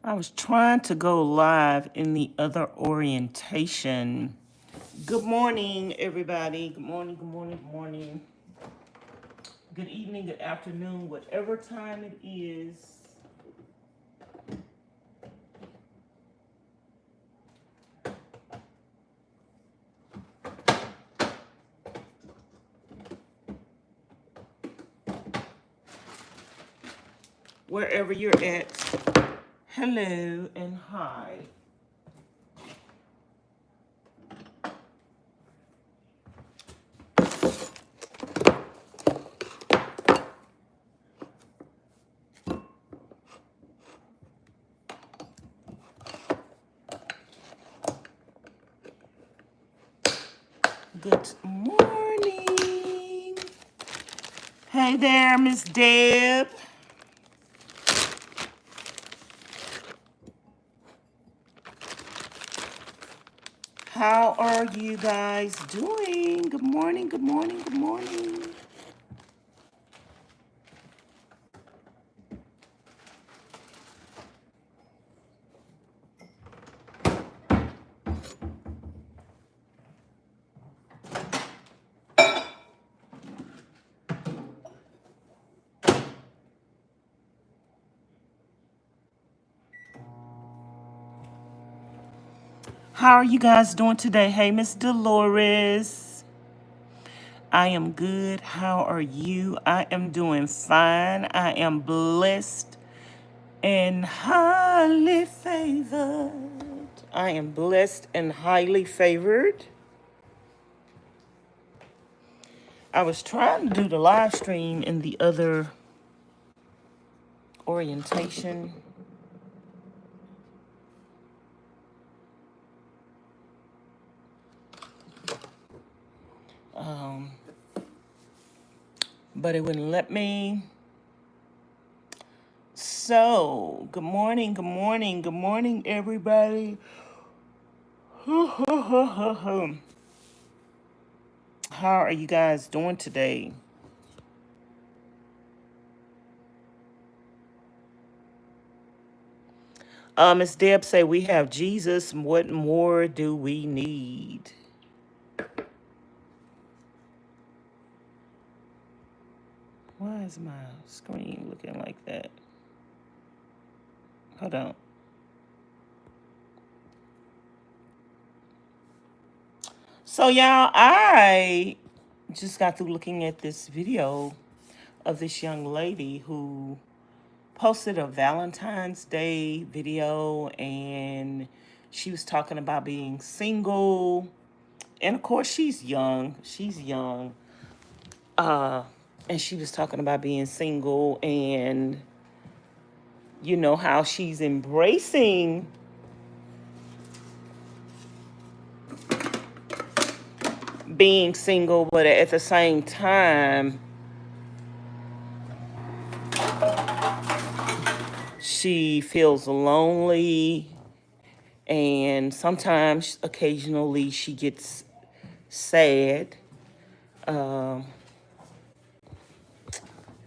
I was trying to go live in the other orientation. Good morning, everybody. Good morning, good morning, good morning. Good evening, good afternoon, whatever time it is. Wherever you're at, hello and hi. Good morning. Hey there, Miss Deb. How are you guys doing? Good morning, good morning, good morning. How are you guys doing today? Hey, Miss Dolores. I am good. How are you? I am doing fine. I am blessed and highly favored. I am blessed and highly favored. I was trying to do the live stream in the other orientation. But it wouldn't let me. So, good morning, good morning, good morning, everybody. How are you guys doing today? Miss Deb say we have Jesus. What more do we need? Why is my screen looking like that? Hold on. So y'all, I just got through looking at this video of this young lady who posted a Valentine's Day video, and she was talking about being single. And of course, she's young. And she was talking about being single and, you know, how she's embracing being single, but at the same time, she feels lonely, and sometimes, occasionally, she gets sad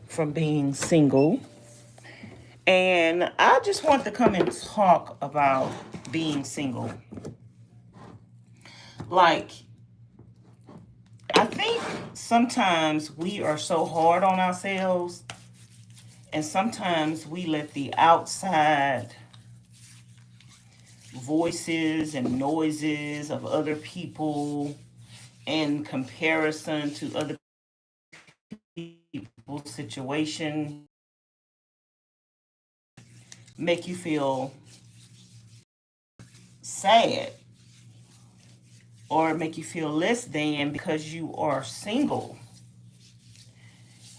from being single. And I just want to come and talk about being single. Like, I think sometimes we are so hard on ourselves, and sometimes we let the outside voices and noises of other people in comparison to other people's situation make you feel sad or make you feel less than because you are single.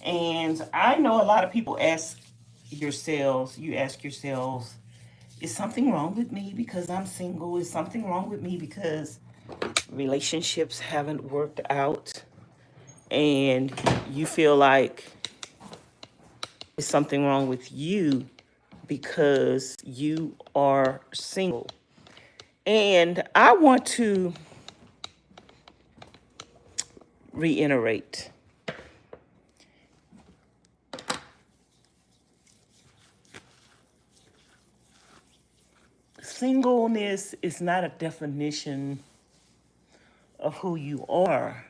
And I know a lot of people ask yourselves, is something wrong with me because I'm single? Is something wrong with me because relationships haven't worked out? And you feel like it's something wrong with you because you are single. And I want to reiterate. Singleness is not a definition of who you are.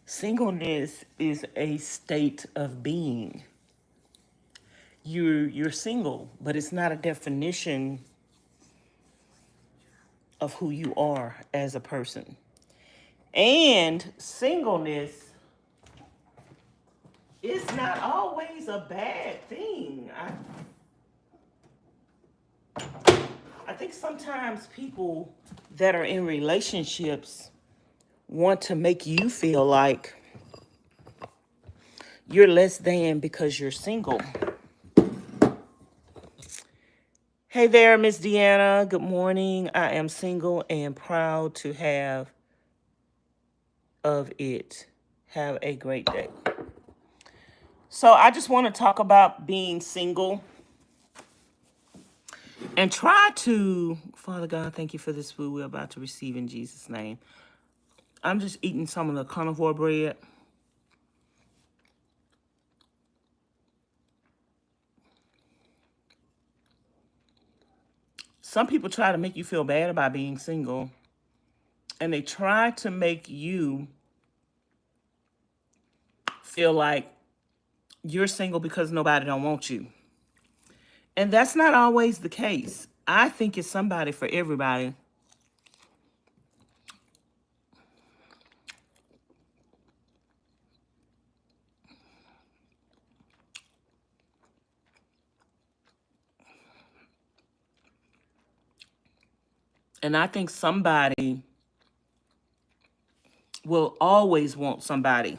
Singleness is a state of being. You're single, but it's not a definition of who you are as a person. And singleness is not always a bad thing. I think sometimes people that are in relationships want to make you feel like you're less than because you're single. Hey there, Miss Deanna. Good morning. I am single and proud to have of it. Have a great day. So I just want to talk about being single and try to, Father God, thank you for this food we're about to receive in Jesus' name. I'm just eating some of the carnivore bread. Some people try to make you feel bad about being single, and they try to make you feel like you're single because nobody don't want you. And that's not always the case. I think it's somebody for everybody. And I think somebody will always want somebody.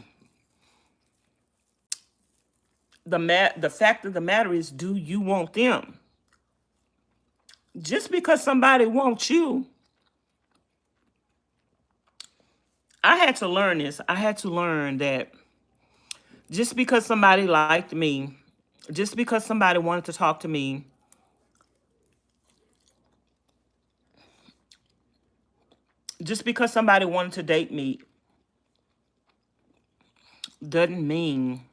The fact of the matter is, do you want them? Just because somebody wants you, I had to learn this. I had to learn that just because somebody liked me, just because somebody wanted to talk to me, just because somebody wanted to date me, doesn't mean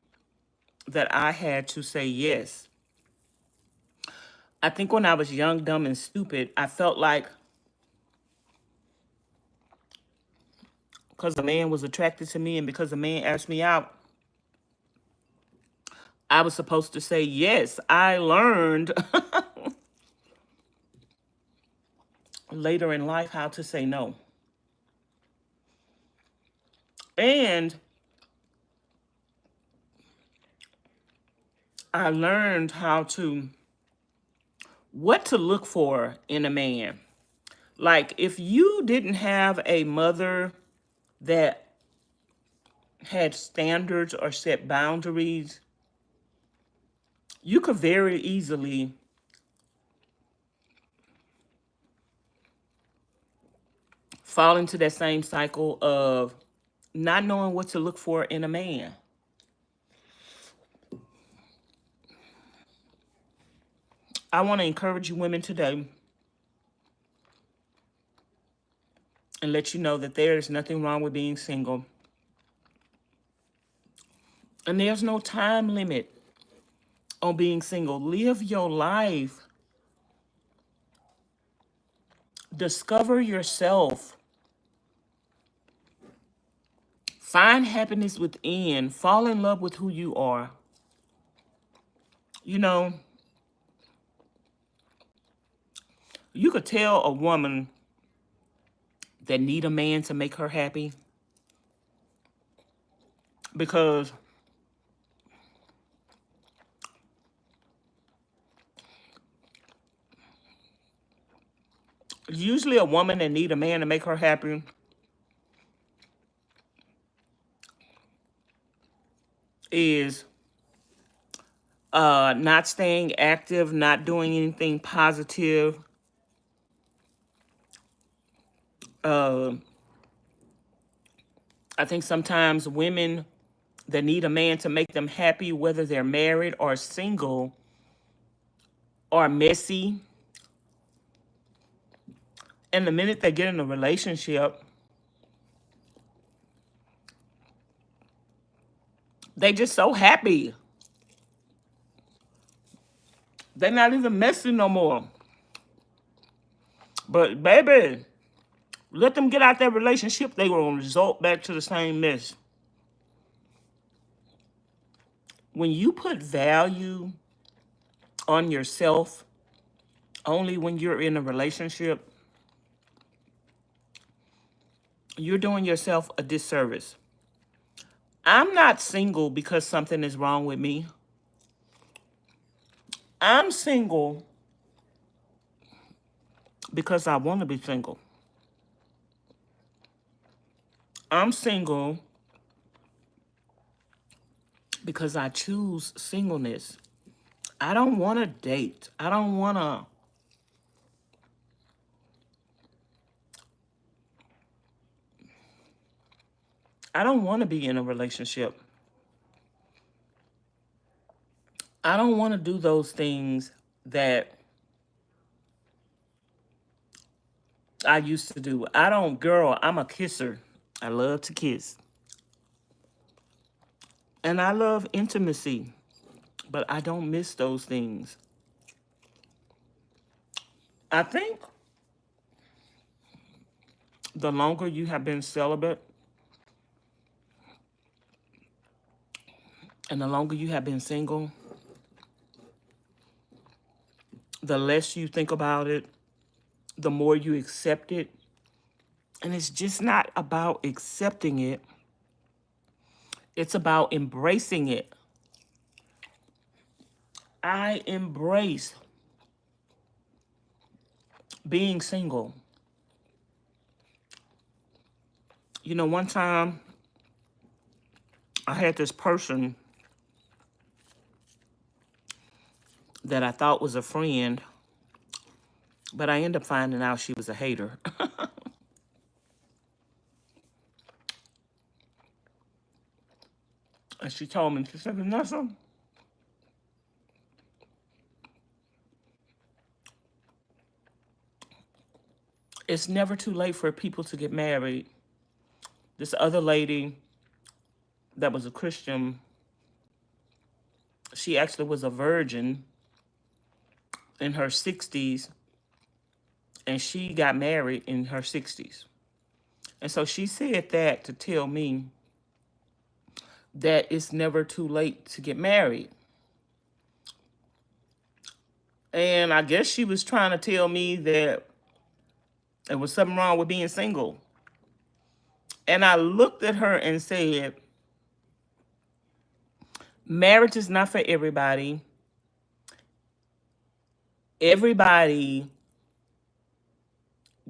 that I had to say yes. I think when I was young, dumb, and stupid, I felt like because the man was attracted to me and because the man asked me out, I was supposed to say yes. I learned later in life how to say no. And I learned what to look for in a man. Like, if you didn't have a mother that had standards or set boundaries, you could very easily fall into that same cycle of not knowing what to look for in a man. I want to encourage you women today and let you know that there is nothing wrong with being single. And there's no time limit on being single. Live your life. Discover yourself. Find happiness within. Fall in love with who you are. You know, you could tell a woman that need a man to make her happy because usually a woman that need a man to make her happy is not staying active, not doing anything positive. I think sometimes women that need a man to make them happy, whether they're married or single, are messy. And the minute they get in a relationship, they just so happy. They're not even messy no more. But baby, let them get out that relationship, they will result back to the same mess. When you put value on yourself only when you're in a relationship, you're doing yourself a disservice. I'm not single because something is wrong with me. I'm single because I want to be single. I'm single because I choose singleness. I don't want to date. I don't want to be in a relationship. I don't want to do those things that I used to do. Girl, I'm a kisser. I love to kiss. And I love intimacy, but I don't miss those things. I think the longer you have been celibate and the longer you have been single, the less you think about it, the more you accept it. And it's just not about accepting it. It's about embracing it. I embrace being single. You know, one time I had this person that I thought was a friend, but I ended up finding out she was a hater. And she told me, she said, Vanessa, it's never too late for people to get married. This other lady that was a Christian, she actually was a virgin in her 60s, and she got married in her 60s. And so she said that to tell me that it's never too late to get married. And I guess she was trying to tell me that there was something wrong with being single. And I looked at her and said, marriage is not for everybody. Everybody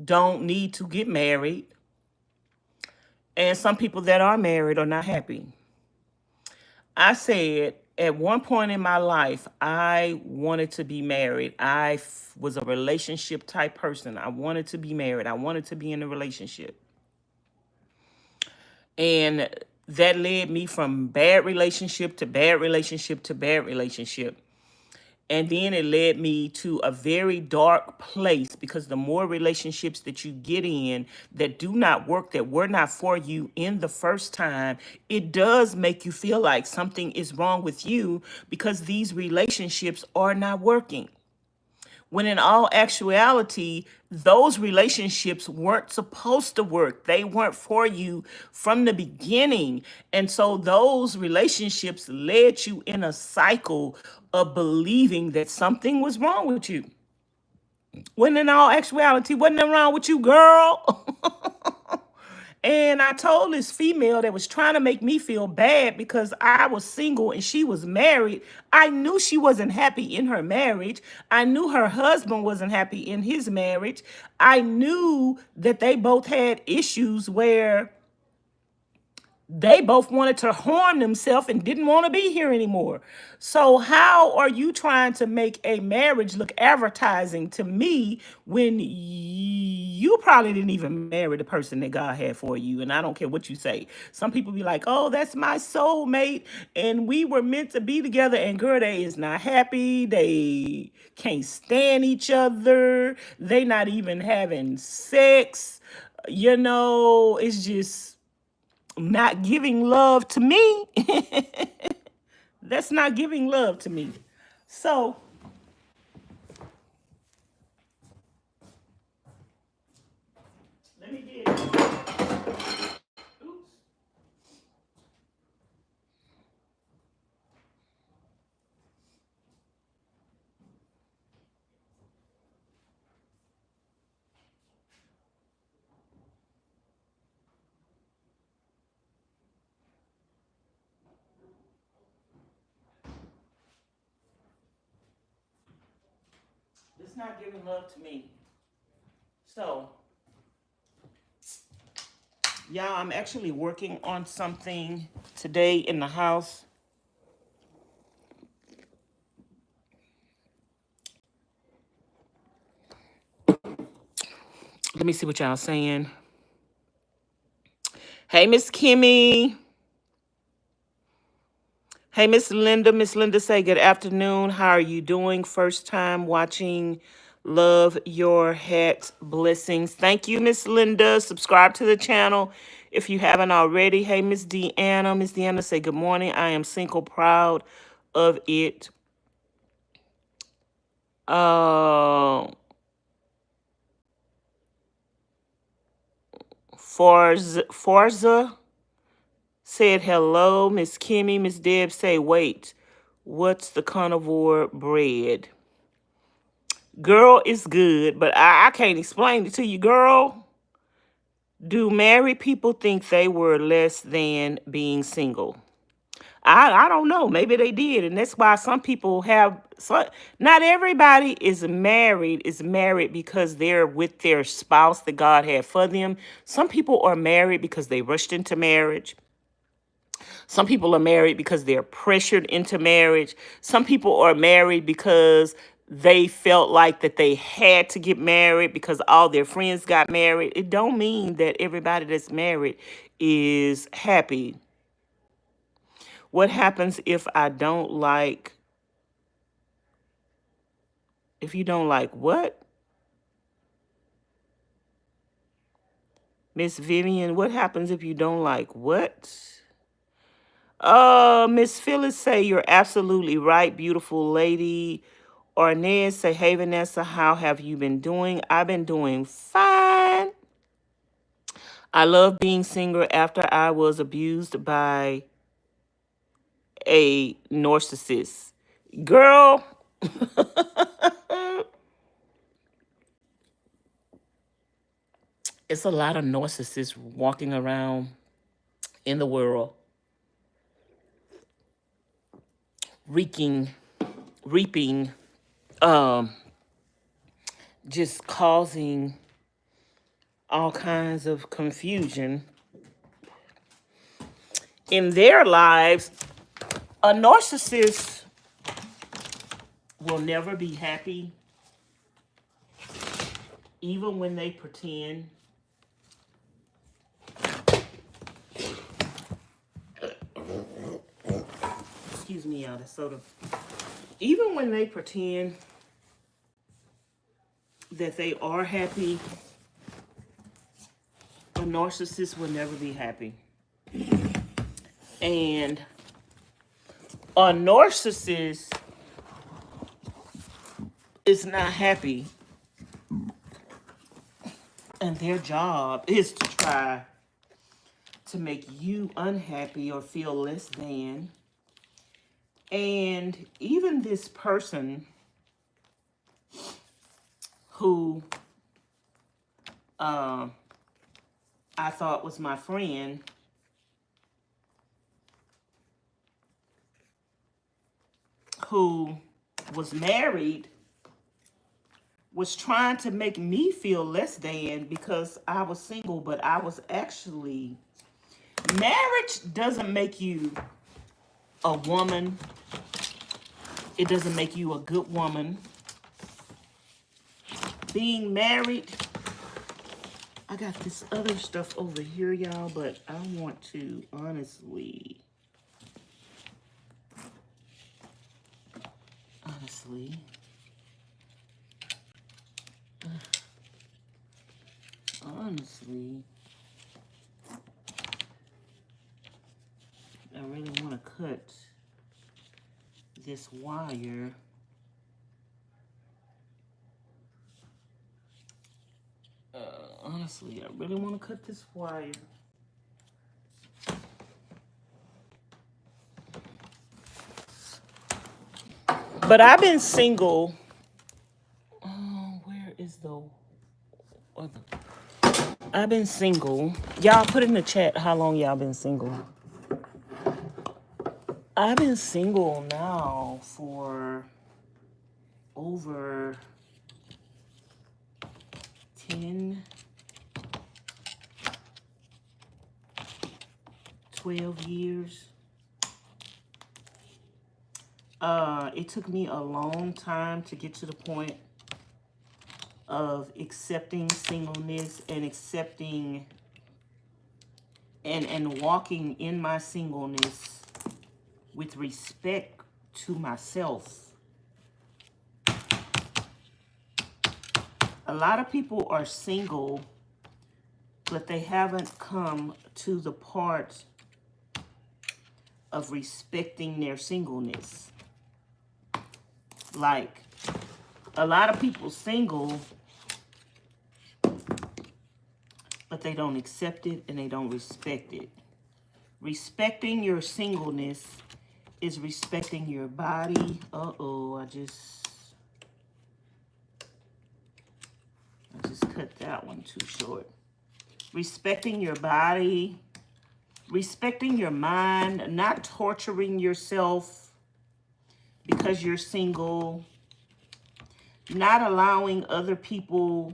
don't need to get married. And some people that are married are not happy. I said, at one point in my life, I wanted to be married. I was a relationship type person. I wanted to be married. I wanted to be in a relationship. And that led me from bad relationship to bad relationship to bad relationship. And then it led me to a very dark place, because the more relationships that you get in that do not work, that were not for you in the first time, it does make you feel like something is wrong with you because these relationships are not working. When in all actuality, those relationships weren't supposed to work. They weren't for you from the beginning. And so those relationships led you in a cycle of believing that something was wrong with you. When in all actuality, wasn't nothing wrong with you, girl. And I told this female that was trying to make me feel bad because I was single and she was married. I knew she wasn't happy in her marriage. I knew her husband wasn't happy in his marriage. I knew that they both had issues where they both wanted to harm themselves and didn't want to be here anymore. So how are you trying to make a marriage look advertising to me when you probably didn't even marry the person that God had for you? And I don't care what you say. Some people be like, oh, that's my soulmate, and we were meant to be together. And girl, they is not happy. They can't stand each other. They not even having sex. You know, it's just not giving love to me. That's not giving love to me. So not giving love to me. So, y'all, I'm actually working on something today in the house. Let me see what y'all saying. Hey, Miss Kimmy. Hey, Miss Linda. Miss Linda say good afternoon. How are you doing? First time watching. Love your hat. Blessings. Thank you, Miss Linda. Subscribe to the channel if you haven't already. Hey, Miss Deanna. Miss Deanna say good morning. I am single, proud of it. Forza said hello. Miss Kimmy. Miss Deb say, wait, what's the carnivore bread? Girl, it's good, but I can't explain it to you, girl. Do married people think they were less than being single? I don't know. Maybe they did, and that's why some people have. Not everybody is married because they're with their spouse that God had for them. Some people are married because they rushed into marriage. Some people are married because they're pressured into marriage. Some people are married because they felt like that they had to get married because all their friends got married. It don't mean that everybody that's married is happy. What happens if you don't like what? Miss Vivian, what happens if you don't like what? Miss Phyllis say you're absolutely right, beautiful lady. Ornez say, hey Vanessa, how have you been doing? I've been doing fine. I love being single after I was abused by a narcissist. Girl, it's a lot of narcissists walking around in the world, reaping, just causing all kinds of confusion in their lives. A narcissist will never be happy, even when they pretend. Excuse me, y'all, that's soda. Even when they pretend that they are happy, a narcissist will never be happy. And a narcissist is not happy. And their job is to try to make you unhappy or feel less than. And even this person who I thought was my friend, who was married, was trying to make me feel less than because I was single, but I was actually... Marriage doesn't make you a woman. It doesn't make you a good woman. Being married... I got this other stuff over here, y'all, but I want to honestly, I really want to cut this wire. Honestly, I really want to cut this wire. But I've been single. Oh, where is the other? I've been single. Y'all put in the chat how long y'all been single. I've been single now for over 10, 12 years. It took me a long time to get to the point of accepting singleness and accepting and walking in my singleness with respect to myself. A lot of people are single, but they haven't come to the part of respecting their singleness. Like, a lot of people single, but they don't accept it and they don't respect it. Respecting your singleness is respecting your body. Uh-oh, I just cut that one too short. Respecting your body, respecting your mind, not torturing yourself because you're single, not allowing other people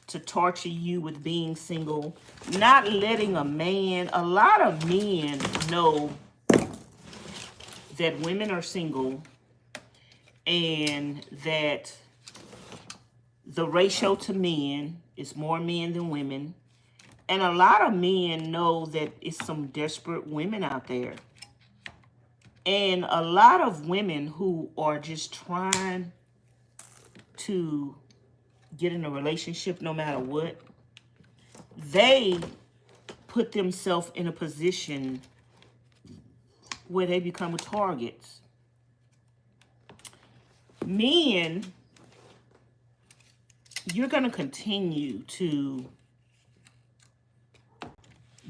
to torture you with being single, not letting a man. A lot of men know that women are single and that the ratio to men is more men than women. And a lot of men know that it's some desperate women out there. And a lot of women who are just trying to get in a relationship no matter what, they put themselves in a position where they become targets. Men, you're going to continue to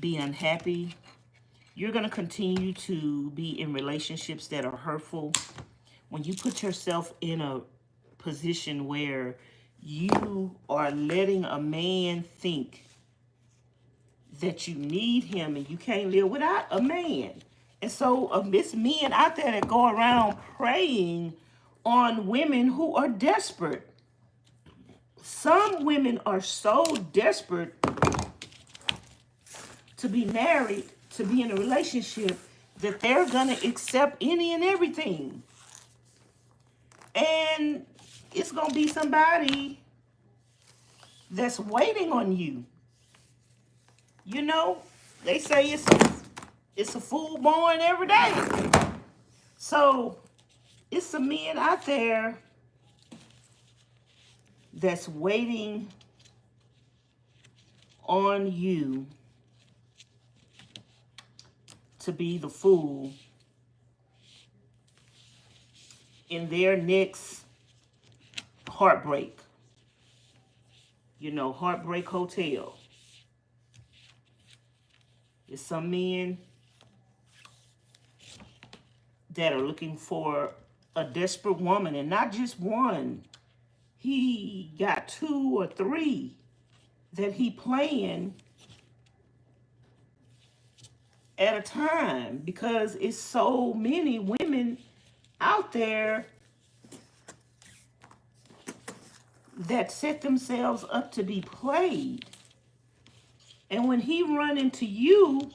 be unhappy. You're going to continue to be in relationships that are hurtful. When you put yourself in a position where you are letting a man think that you need him and you can't live without a man. And so it's men out there that go around preying on women who are desperate. Some women are so desperate to be married, to be in a relationship, that they're going to accept any and everything. And it's going to be somebody that's waiting on you. You know, they say it's a fool born every day. So it's some men out there that's waiting on you to be the fool in their next heartbreak. You know, Heartbreak Hotel. There's some men that are looking for a desperate woman, and not just one. He got 2 or 3 that he playing at a time, because it's so many women out there that set themselves up to be played. And when he run into you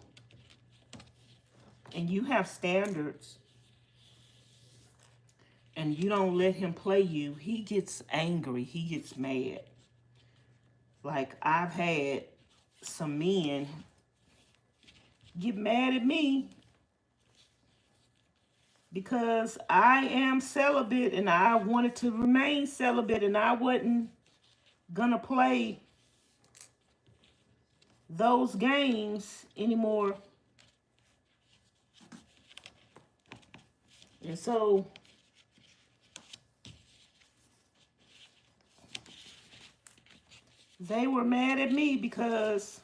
and you have standards and you don't let him play you, he gets angry, he gets mad. Like, I've had some men get mad at me because I am celibate and I wanted to remain celibate, and I wasn't gonna play those games anymore. And so they were mad at me because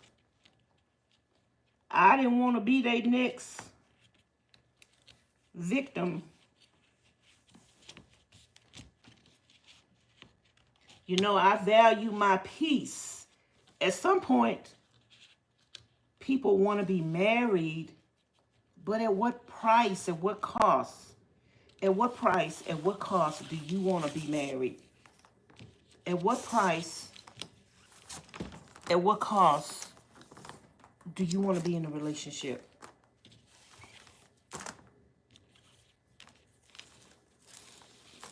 I didn't want to be their next victim. You know, I value my peace. At some point, people want to be married, but at what price, at what cost? At what price, at what cost do you want to be married? At what price At what cost do you want to be in a relationship?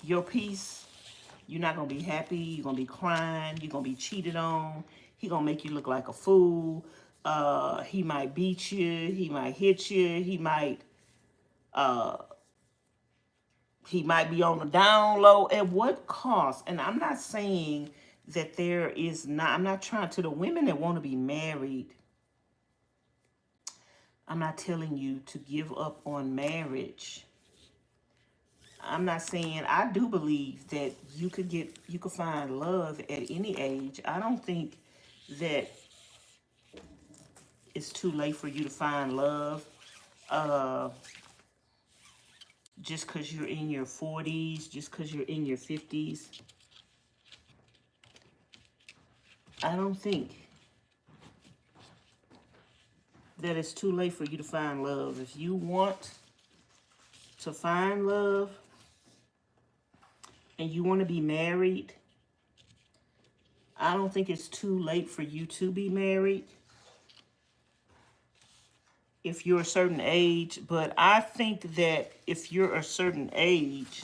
Your peace, you're not going to be happy. You're going to be crying. You're going to be cheated on. He going to make you look like a fool. He might beat you. He might hit you. He might be on the down low. At what cost? And I'm not saying that there is not, I'm not trying to the women that want to be married. I'm not telling you to give up on marriage. I'm not saying, I do believe that you could find love at any age. I don't think that it's too late for you to find love. Just because you're in your 40s, just because you're in your 50s. I don't think that it's too late for you to find love. If you want to find love and you want to be married, I don't think it's too late for you to be married if you're a certain age. But I think that if you're a certain age,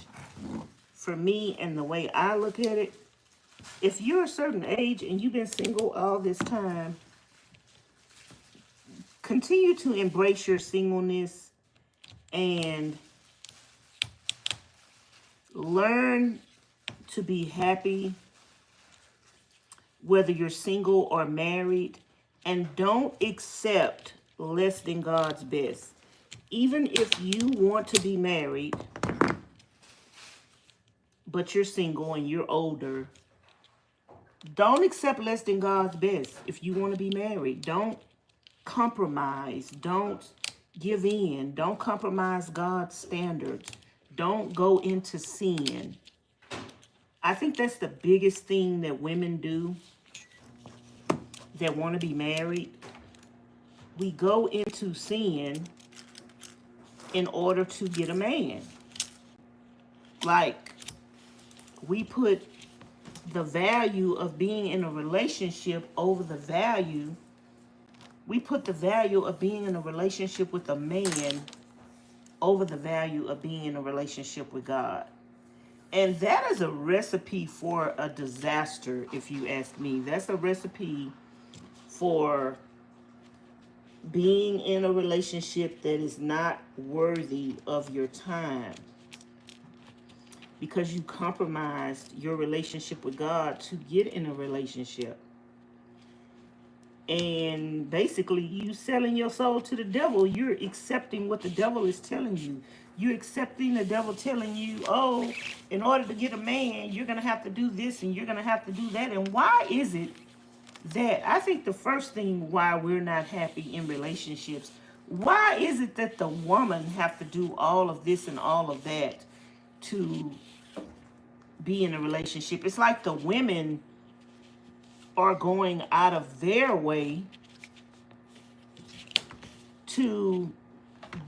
for me and the way I look at it, if you're a certain age and you've been single all this time, continue to embrace your singleness and learn to be happy, whether you're single or married, and don't accept less than God's best. Even if you want to be married, but you're single and you're older, don't accept less than God's best. If you want to be married, don't compromise. Don't give in. Don't compromise God's standards. Don't go into sin. I think that's the biggest thing that women do that want to be married. We go into sin in order to get a man. Like, we put the value of being in a relationship over the value. We put the value of being in a relationship with a man over the value of being in a relationship with God. And that is a recipe for a disaster, if you ask me. That's a recipe for being in a relationship that is not worthy of your time, because you compromised your relationship with God to get in a relationship. And basically, you selling your soul to the devil. You're accepting what the devil is telling you. You're accepting the devil telling you, oh, in order to get a man, you're going to have to do this and you're going to have to do that. And why is it that, I think the first thing why we're not happy in relationships, why is it that the woman have to do all of this and all of that to be in a relationship? It's like the women are going out of their way to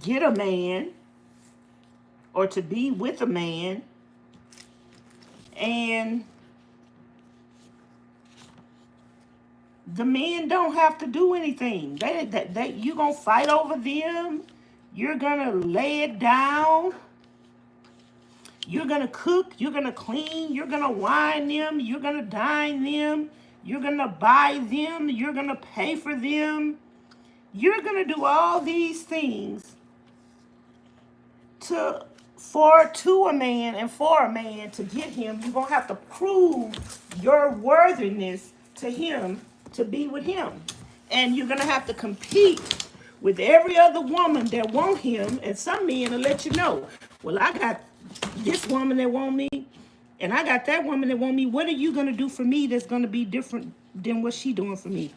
get a man or to be with a man, and the men don't have to do anything. You're gonna fight over them. You're gonna lay it down. You're gonna cook. You're gonna clean. You're gonna wine them. You're gonna dine them. You're gonna buy them. You're gonna pay for them. You're gonna do all these things to a man, and for a man to get him, you're gonna have to prove your worthiness to him to be with him. And you're gonna have to compete with every other woman that want him. And some men will let you know, well, I got this woman that want me, and I got that woman that want me. What are you gonna do for me that's gonna be different than what she doing for me?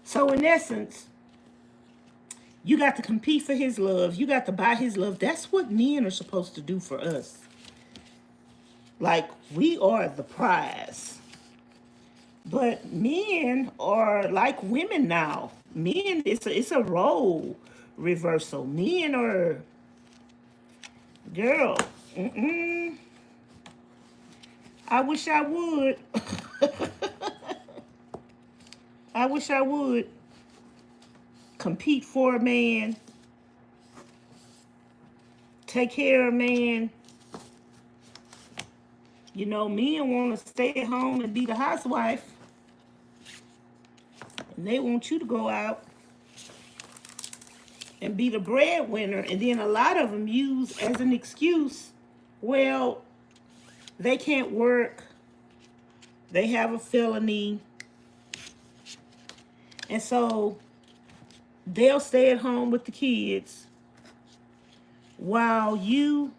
So in essence, you got to compete for his love. You got to buy his love. That's what men are supposed to do for us. Like, we are the prize. But men are like women now. Men, it's a role reversal. Men are, girl, I wish I would. I wish I would compete for a man, take care of a man. You know, men want to stay at home and be the housewife. And they want you to go out and be the breadwinner. And then a lot of them use as an excuse, well, they can't work. They have a felony. And so they'll stay at home with the kids while you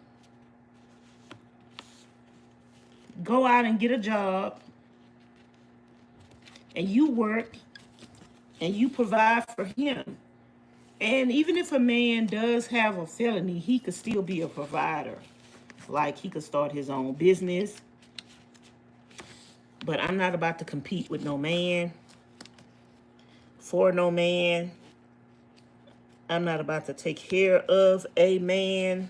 go out and get a job and you work and you provide for him. And even if a man does have a felony, he could still be a provider. Like he could start his own business. But I'm not about to compete with no man, for no man. I'm not about to take care of a man.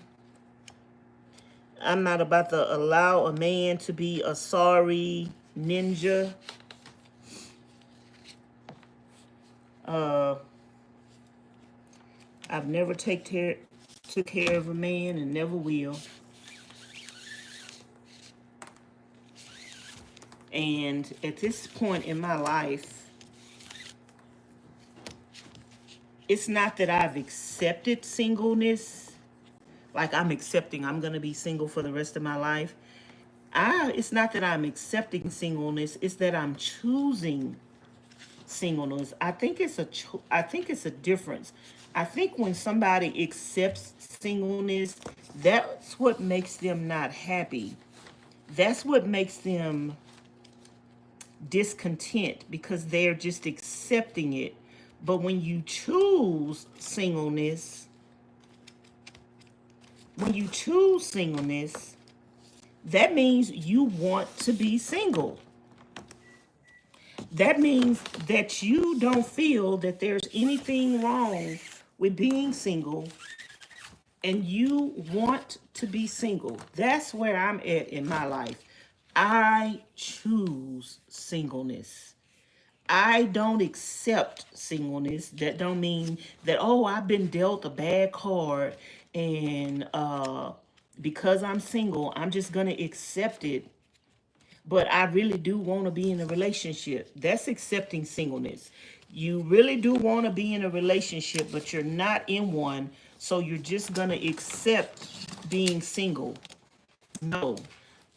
I'm not about to allow a man to be a sorry ninja. I've never took care of a man and never will. And at this point in my life, it's not that I've accepted singleness. Like I'm accepting I'm going to be single for the rest of my life. It's not that I'm accepting singleness. It's that I'm choosing singleness. I think it's a difference. I think when somebody accepts singleness, that's what makes them not happy. That's what makes them discontent, because they're just accepting it. But when you choose singleness, that means you want to be single. That means that you don't feel that there's anything wrong with being single, and you want to be single. That's where I'm at in my life. I choose singleness. I don't accept singleness. That don't mean that, oh, I've been dealt a bad card, and because I'm single, I'm just going to accept it. But I really do want to be in a relationship. That's accepting singleness. You really do want to be in a relationship, but you're not in one. So you're just going to accept being single. No,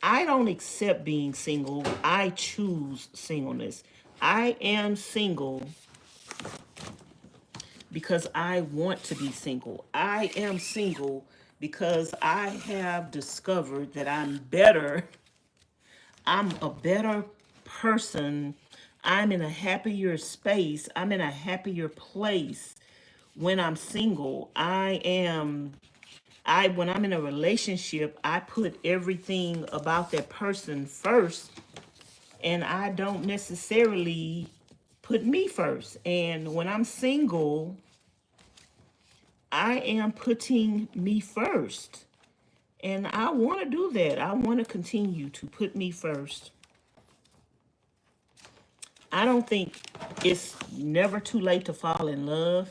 I don't accept being single. I choose singleness. I am single because I want to be single. I am single because I have discovered that I'm a better person. I'm in a happier space. I'm in a happier place when I'm single. When I'm in a relationship, I put everything about that person first, and I don't necessarily put me first. And when I'm single, I am putting me first. And I want to do that. I want to continue to put me first. I don't think it's never too late to fall in love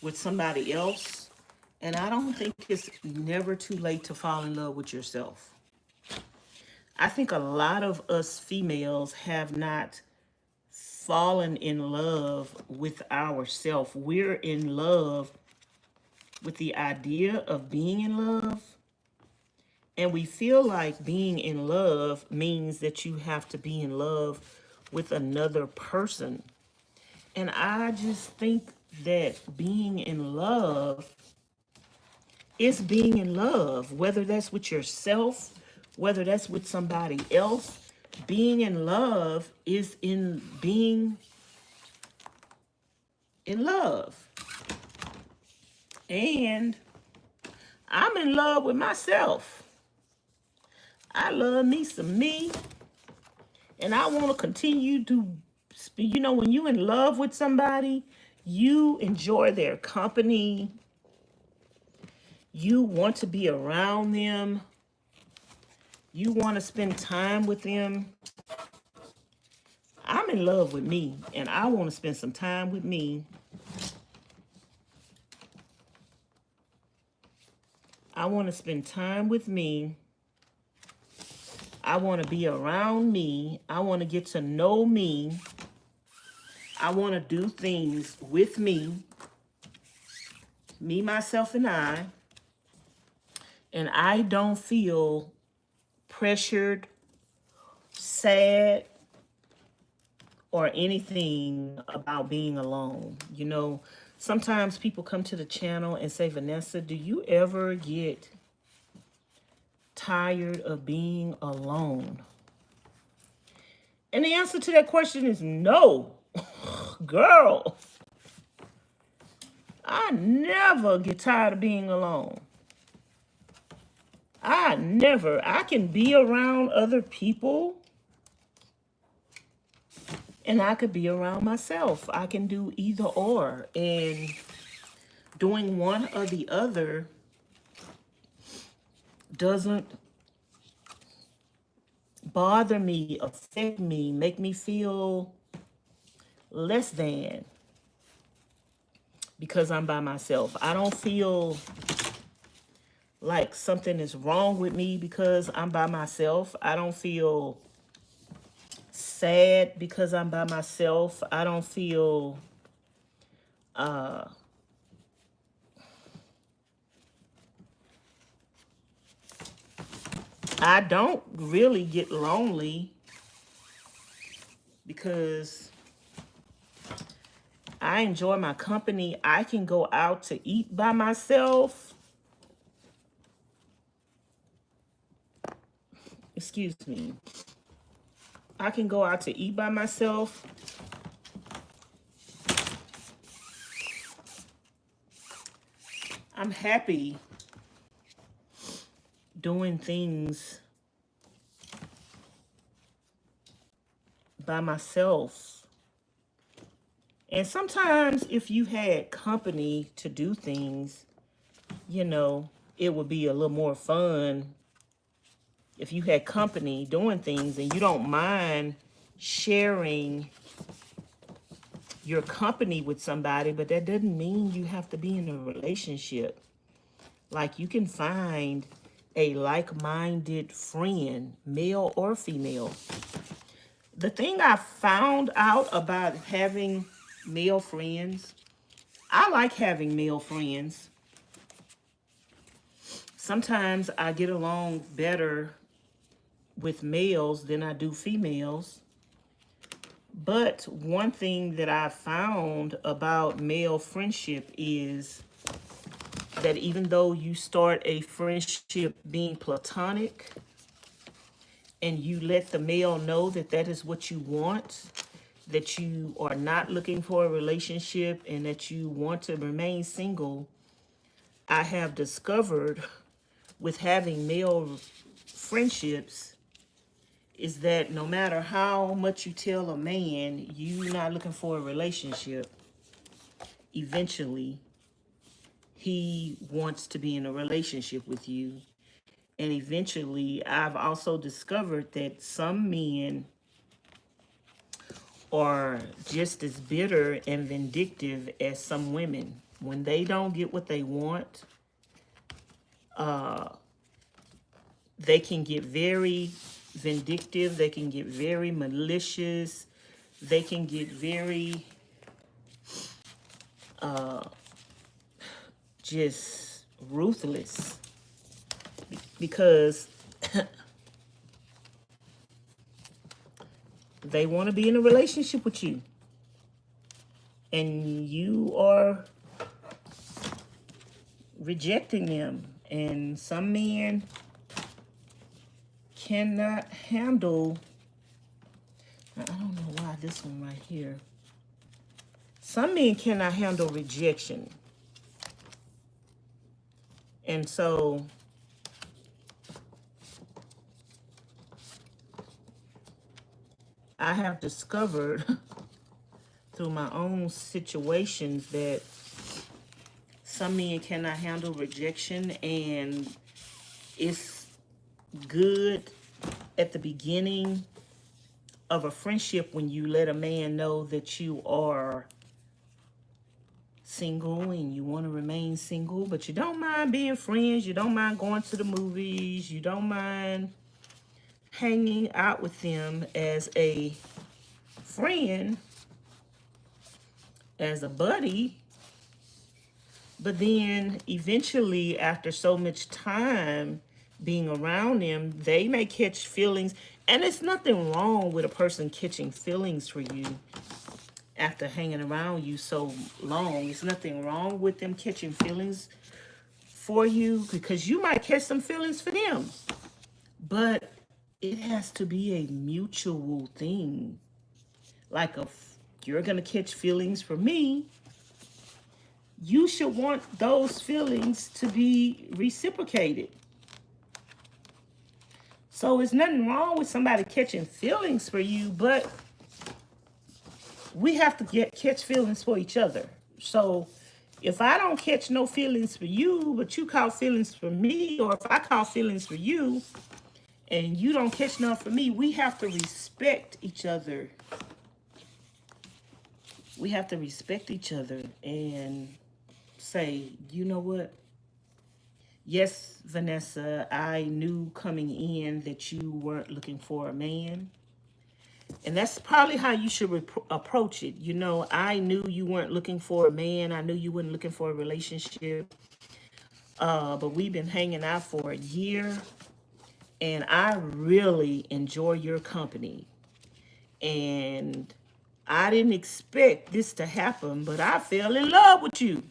with somebody else. And I don't think it's never too late to fall in love with yourself. I think a lot of us females have not fallen in love with ourselves. We're in love with the idea of being in love. And we feel like being in love means that you have to be in love with another person. And I just think that being in love is being in love, whether that's with yourself, whether that's with somebody else. Being in love is in being in love. And I'm in love with myself. I love me some me. And I want to continue to, when you're in love with somebody, you enjoy their company. You want to be around them. You want to spend time with them. I'm I'm in love with me and I want to spend some time with me, I want to spend time with me. I want to be around me. I want to get to know me. I want to do things with me, myself, and I. And I don't feel pressured, sad, or anything about being alone. You know, sometimes people come to the channel and say, Vanessa, do you ever get tired of being alone? And the answer to that question is no. Girl, I never get tired of being alone. I can be around other people and I could be around myself. I can do either or. And doing one or the other doesn't bother me, affect me, make me feel less than because I'm by myself. I don't feel like something is wrong with me because I'm by myself. I don't feel sad because I'm by myself. I don't feel I don't really get lonely because I enjoy my company. I can go out to eat by myself. Excuse me. I can go out to eat by myself. I'm happy doing things by myself. And sometimes if you had company to do things, you know, it would be a little more fun if you had company doing things and you don't mind sharing your company with somebody, but that doesn't mean you have to be in a relationship. Like, you can find a like-minded friend, male or female. The thing I found out about having male friends, I like having male friends. Sometimes I get along better with males than I do females. But one thing that I found about male friendship is that even though you start a friendship being platonic and you let the male know that that is what you want, that you are not looking for a relationship and that you want to remain single, I have discovered with having male friendships is that no matter how much you tell a man you're not looking for a relationship, eventually he wants to be in a relationship with you. And eventually I've also discovered that some men are just as bitter and vindictive as some women. When they don't get what they want, they can get very vindictive. They can get very malicious. They can get very just ruthless because they want to be in a relationship with you. And you are rejecting them. And some men cannot handle, I don't know why this one right here. Some men cannot handle rejection. And so I have discovered through my own situations that some men cannot handle rejection, and it's good at the beginning of a friendship when you let a man know that you are single and you want to remain single, but you don't mind being friends, you don't mind going to the movies, you don't mind hanging out with them as a friend, as a buddy, but then eventually after so much time being around them, they may catch feelings. And it's nothing wrong with a person catching feelings for you after hanging around you so long. There's nothing wrong with them catching feelings for you, because you might catch some feelings for them. But it has to be a mutual thing. Like if you're going to catch feelings for me, you should want those feelings to be reciprocated. So there's nothing wrong with somebody catching feelings for you, but we have to catch feelings for each other. So if I don't catch no feelings for you, but you caught feelings for me, or if I caught feelings for you and you don't catch none for me, we have to respect each other. We have to respect each other and say, you know what? Yes, Vanessa, I knew coming in that you weren't looking for a man. And that's probably how you should approach it. You know, I knew you weren't looking for a man. I knew you weren't looking for a relationship. But we've been hanging out for a year. And I really enjoy your company. And I didn't expect this to happen, but I fell in love with you.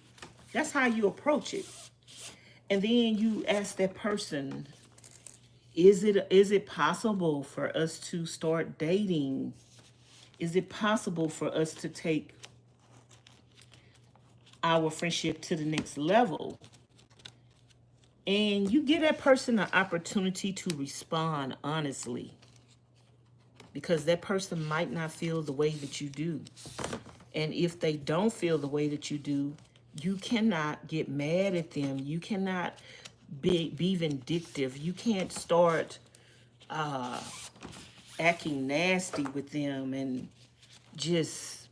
That's how you approach it. And then you ask that person, is it possible for us to start dating? Is it possible for us to take our friendship to the next level? And you give that person an opportunity to respond honestly, because that person might not feel the way that you do. And if they don't feel the way that you do, you cannot get mad at them. You cannot be vindictive. You can't start acting nasty with them and just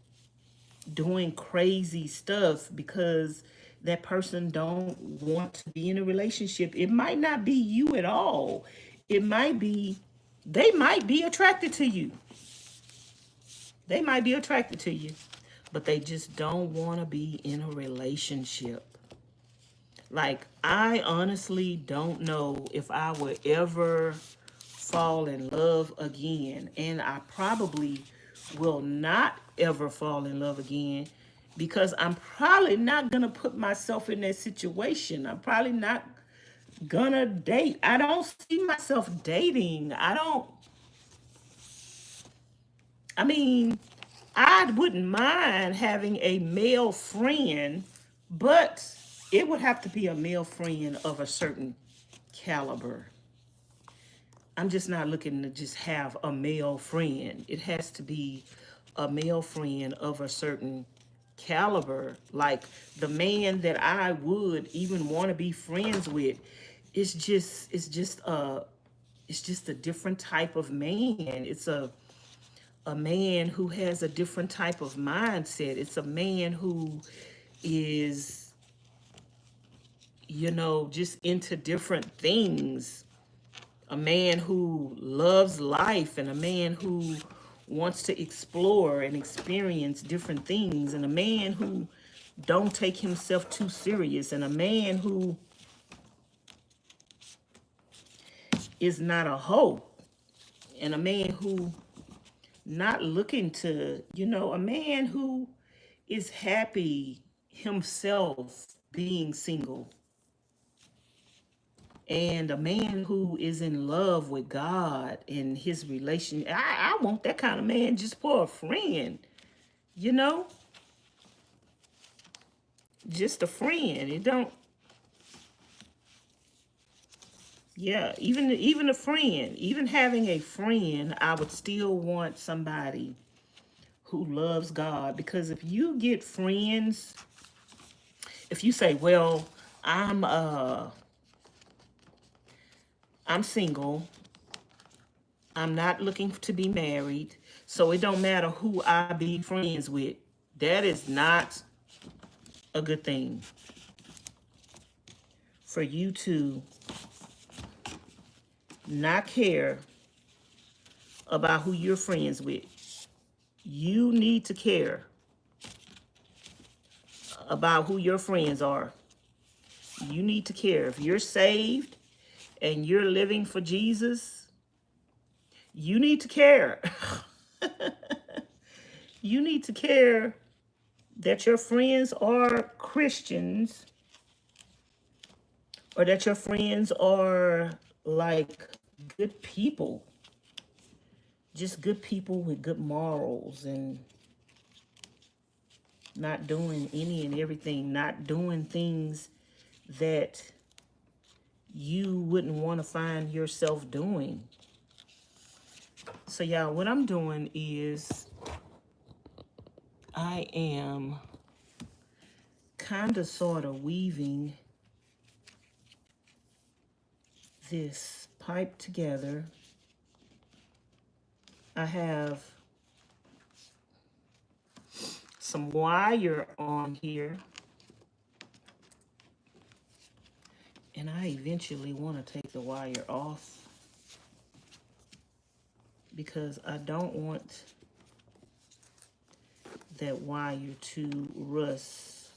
doing crazy stuff because that person don't want to be in a relationship. It might not be you at all. It might be, they might be attracted to you. They might be attracted to you, but they just don't want to be in a relationship. Like, I honestly don't know if I would ever fall in love again. And I probably will not ever fall in love again, because I'm probably not going to put myself in that situation. I'm probably not going to date. I don't see myself dating. I mean, I wouldn't mind having a male friend, but it would have to be a male friend of a certain caliber. I'm just not looking to just have a male friend. It has to be a male friend of a certain caliber. Like the man that I would even want to be friends with, it's just a different type of man. It's a man who has a different type of mindset. It's a man who is, just into different things. A man who loves life, and a man who wants to explore and experience different things, and a man who don't take himself too serious, and a man who is not a hoe, and a man who not looking to, a man who is happy himself being single, and a man who is in love with God and his relation. I want that kind of man just for a friend, just a friend. It don't, yeah, even a friend, even having a friend, I would still want somebody who loves God. Because if you get friends, if you say, well, I'm single, I'm not looking to be married, So it don't matter who I be friends with. That is not a good thing for you to not care about who you're friends with. You need to care about who your friends are. You need to care. If you're saved and you're living for Jesus, you need to care. You need to care that your friends are Christians, or that your friends are like good people, just good people with good morals, and not doing any and everything, not doing things that you wouldn't want to find yourself doing. So y'all, what I'm doing is I am kind of sort of weaving this pipe together. I have some wire on here, and I eventually want to take the wire off because I don't want that wire to rust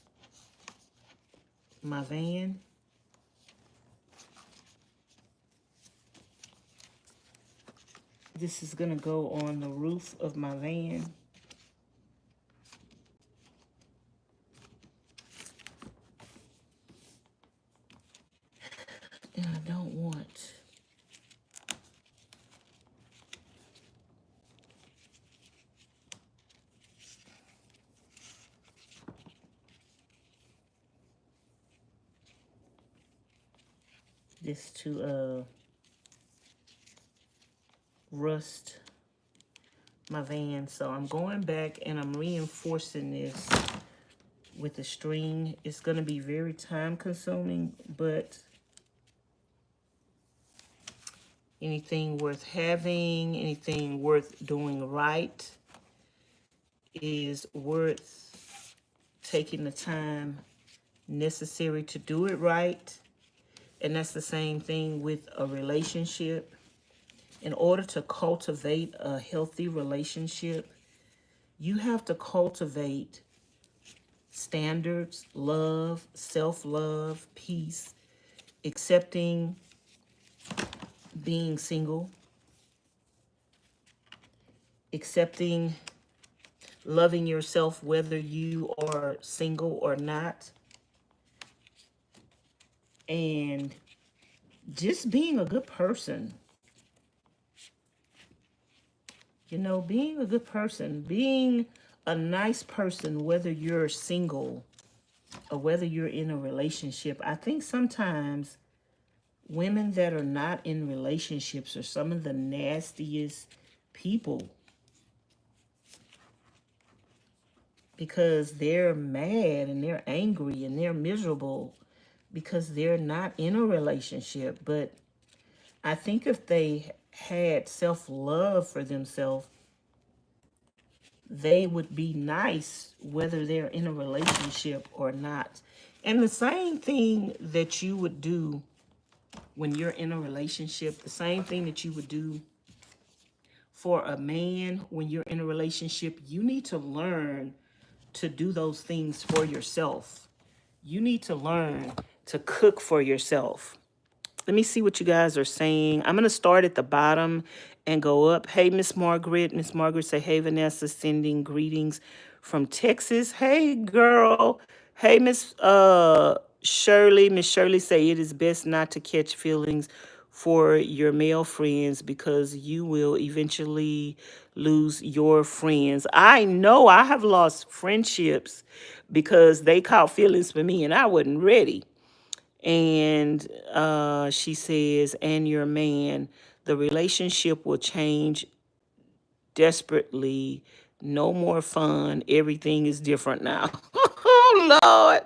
my van. This is gonna go on the roof of my van. And I don't want this to rust my van. So I'm going back and I'm reinforcing this with a string. It's going to be very time consuming, but anything worth having, anything worth doing right is worth taking the time necessary to do it right. And that's the same thing with a relationship. In order to cultivate a healthy relationship, you have to cultivate standards, love, self-love, peace, accepting being single, accepting loving yourself whether you are single or not, and just being a good person. You know, being a good person, being a nice person, whether you're single or whether you're in a relationship. I think sometimes women that are not in relationships are some of the nastiest people because they're mad and they're angry and they're miserable because they're not in a relationship. But I think if they had self-love for themselves, they would be nice whether they're in a relationship or not. And the same thing that you would do when you're in a relationship, the same thing that you would do for a man when you're in a relationship, you need to learn to do those things for yourself. You need to learn to cook for yourself. Let me see what you guys are saying. I'm going to start at the bottom and go up. Hey, Miss Margaret. Miss Margaret say, hey, Vanessa, sending greetings from Texas. Hey, girl. Hey, Miss Shirley. Miss Shirley say, it is best not to catch feelings for your male friends because you will eventually lose your friends. I know I have lost friendships because they caught feelings for me and I wasn't ready. And she says, and your man, the relationship will change desperately. No more fun. Everything is different now. Oh,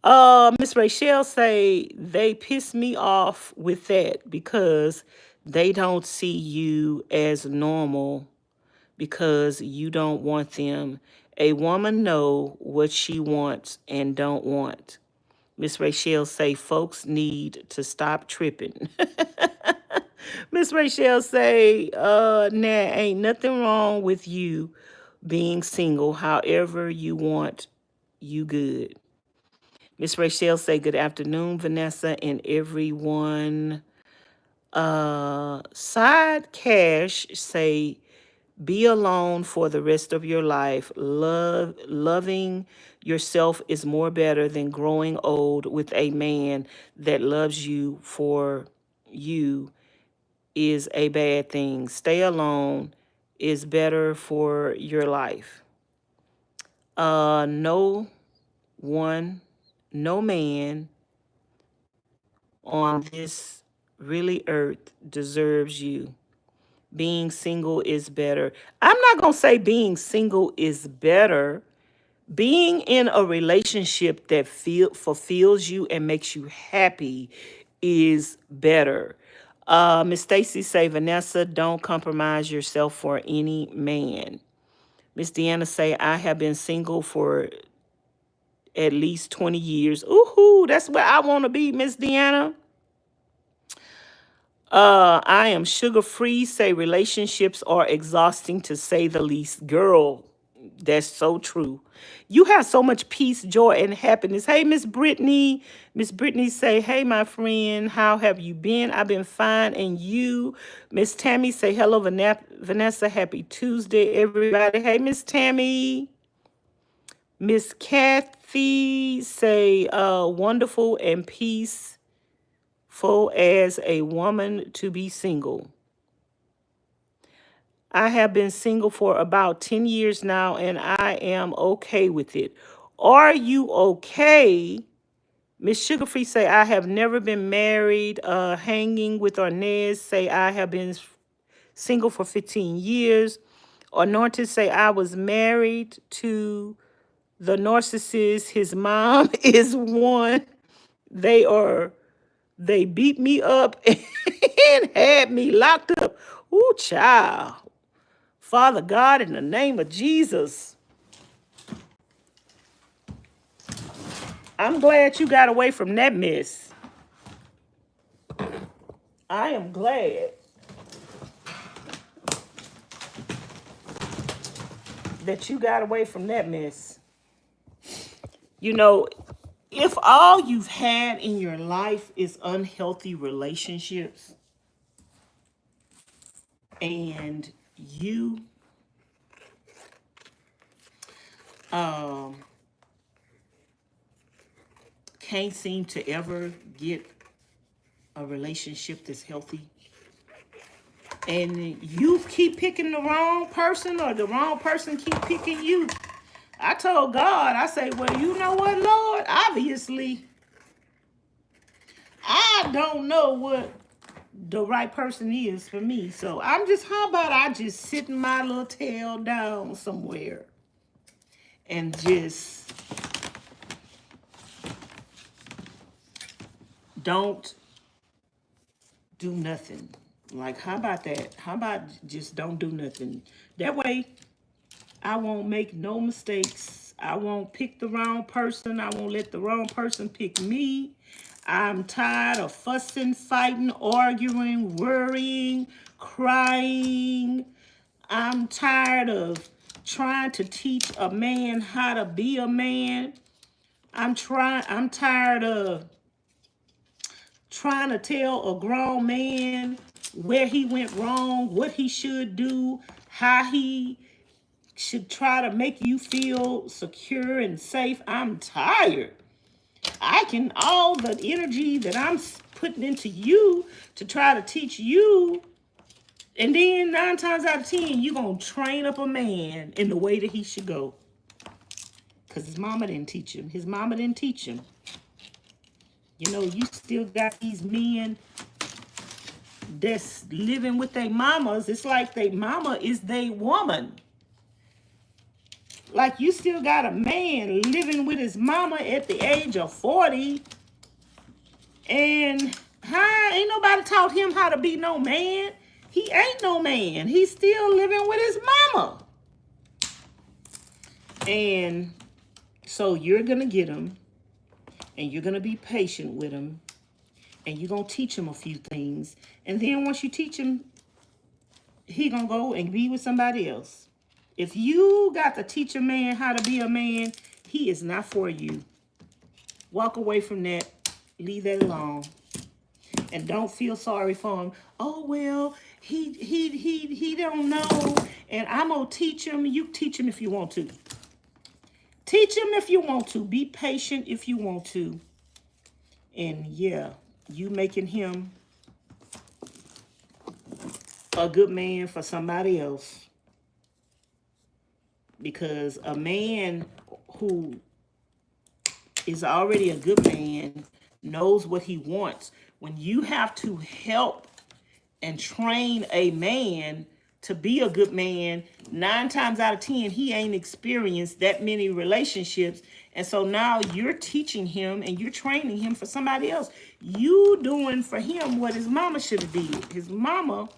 Lord. Miss Rachel say they piss me off with that because They don't see you as normal because you don't want them. A woman know what she wants and don't want. Miss Rachel say folks need to stop tripping. Miss Rachel say, nah, ain't nothing wrong with you being single. However you want, you good. Miss Rachel say, good afternoon, Vanessa and everyone. Side Cash say, be alone for the rest of your life. Loving yourself is more better than growing old with a man that loves you for you is a bad thing. Stay alone is better for your life. No one, no man on this really earth deserves you. Being single is better. I'm not going to say being single is better. Being in a relationship that fulfills you and makes you happy is better. Miss Stacy say, Vanessa, don't compromise yourself for any man. Miss Deanna say, I have been single for at least 20 years. Ooh, that's where I want to be, Miss Deanna. I am sugar free. Say relationships are exhausting to say the least. Girl, that's so true. You have so much peace, joy, and happiness. Hey, Miss Brittany. Miss Brittany say, hey, my friend, how have you been? I've been fine. And you? Miss Tammy say, hello, Vanessa. Happy Tuesday, everybody. Hey, Miss Tammy. Miss Kathy say, wonderful and peaceful as a woman to be single. I have been single for about 10 years now, and I am okay with it. Are you okay? Miss Sugarfree say, I have never been married. Hanging with Arnez say, I have been single for 15 years. Anointed say, I was married to the narcissist. His mom is one. They beat me up and had me locked up. Ooh, child. Father God, in the name of Jesus, I'm glad you got away from that mess. I am glad that you got away from that mess. You know, if all you've had in your life is unhealthy relationships and you can't seem to ever get a relationship that's healthy, and you keep picking the wrong person or the wrong person keep picking you, I told God, I say, well, you know what, Lord? Obviously, I don't know what the right person is for me. So how about I just sit my little tail down somewhere and just don't do nothing. Like, how about that? How about just don't do nothing? That way, I won't make no mistakes. I won't pick the wrong person. I won't let the wrong person pick me. I'm tired of fussing, fighting, arguing, worrying, crying. I'm tired of trying to teach a man how to be a man. I'm tired of trying to tell a grown man where he went wrong, what he should do, how he should try to make you feel secure and safe. I'm tired. All the energy that I'm putting into you to try to teach you, and then 9 times out of 10, you're going to train up a man in the way that he should go. Because his mama didn't teach him. His mama didn't teach him. You know, you still got these men that's living with their mamas. It's like their mama is their woman. Like, you still got a man living with his mama at the age of 40, and Hi, ain't nobody taught him how to be no man. He ain't no man. He's still living with his mama. And so you're going to get him, and you're going to be patient with him, and you're going to teach him a few things. And then once you teach him, he going to go and be with somebody else. If you got to teach a man how to be a man, he is not for you. Walk away from that. Leave that alone. And don't feel sorry for him. Oh, well, he don't know. And I'm going to teach him. You teach him if you want to. Teach him if you want to. Be patient if you want to. And yeah, you making him a good man for somebody else. Because a man who is already a good man knows what he wants. When you have to help and train a man to be a good man, 9 times out of 10, he ain't experienced that many relationships. And so now you're teaching him and you're training him for somebody else. You doing for him what his mama should have did. His mama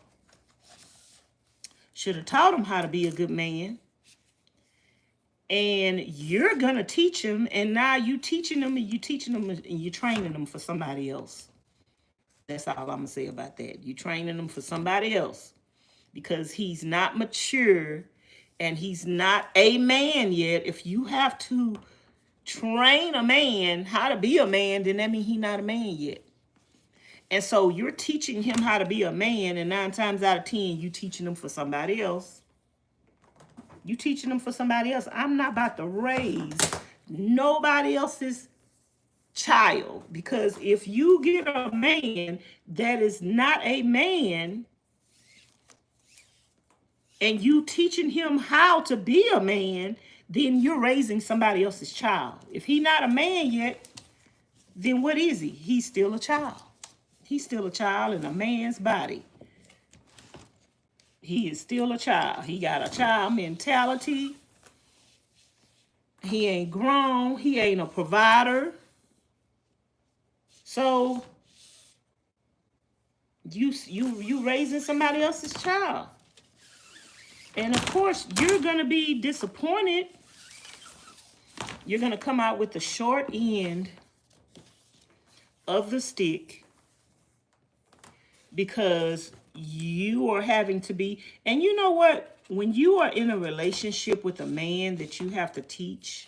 should have taught him how to be a good man. And you're going to teach him. And now you teaching him and you teaching him and you're training him for somebody else. That's all I'm going to say about that. You're training him for somebody else. Because he's not mature and he's not a man yet. If you have to train a man how to be a man, then that means he's not a man yet. And so you're teaching him how to be a man, and 9 times out of 10, you teaching him for somebody else. You teaching him for somebody else. I'm not about to raise nobody else's child, because if you get a man that is not a man, and you teaching him how to be a man, then you're raising somebody else's child. If he's not a man yet, then what is he? He's still a child. He's still a child in a man's body. He is still a child. He got a child mentality. He ain't grown. He ain't a provider. So you raising somebody else's child. And of course, you're going to be disappointed. You're going to come out with the short end of the stick because you are having to be. And you know what? When you are in a relationship with a man that you have to teach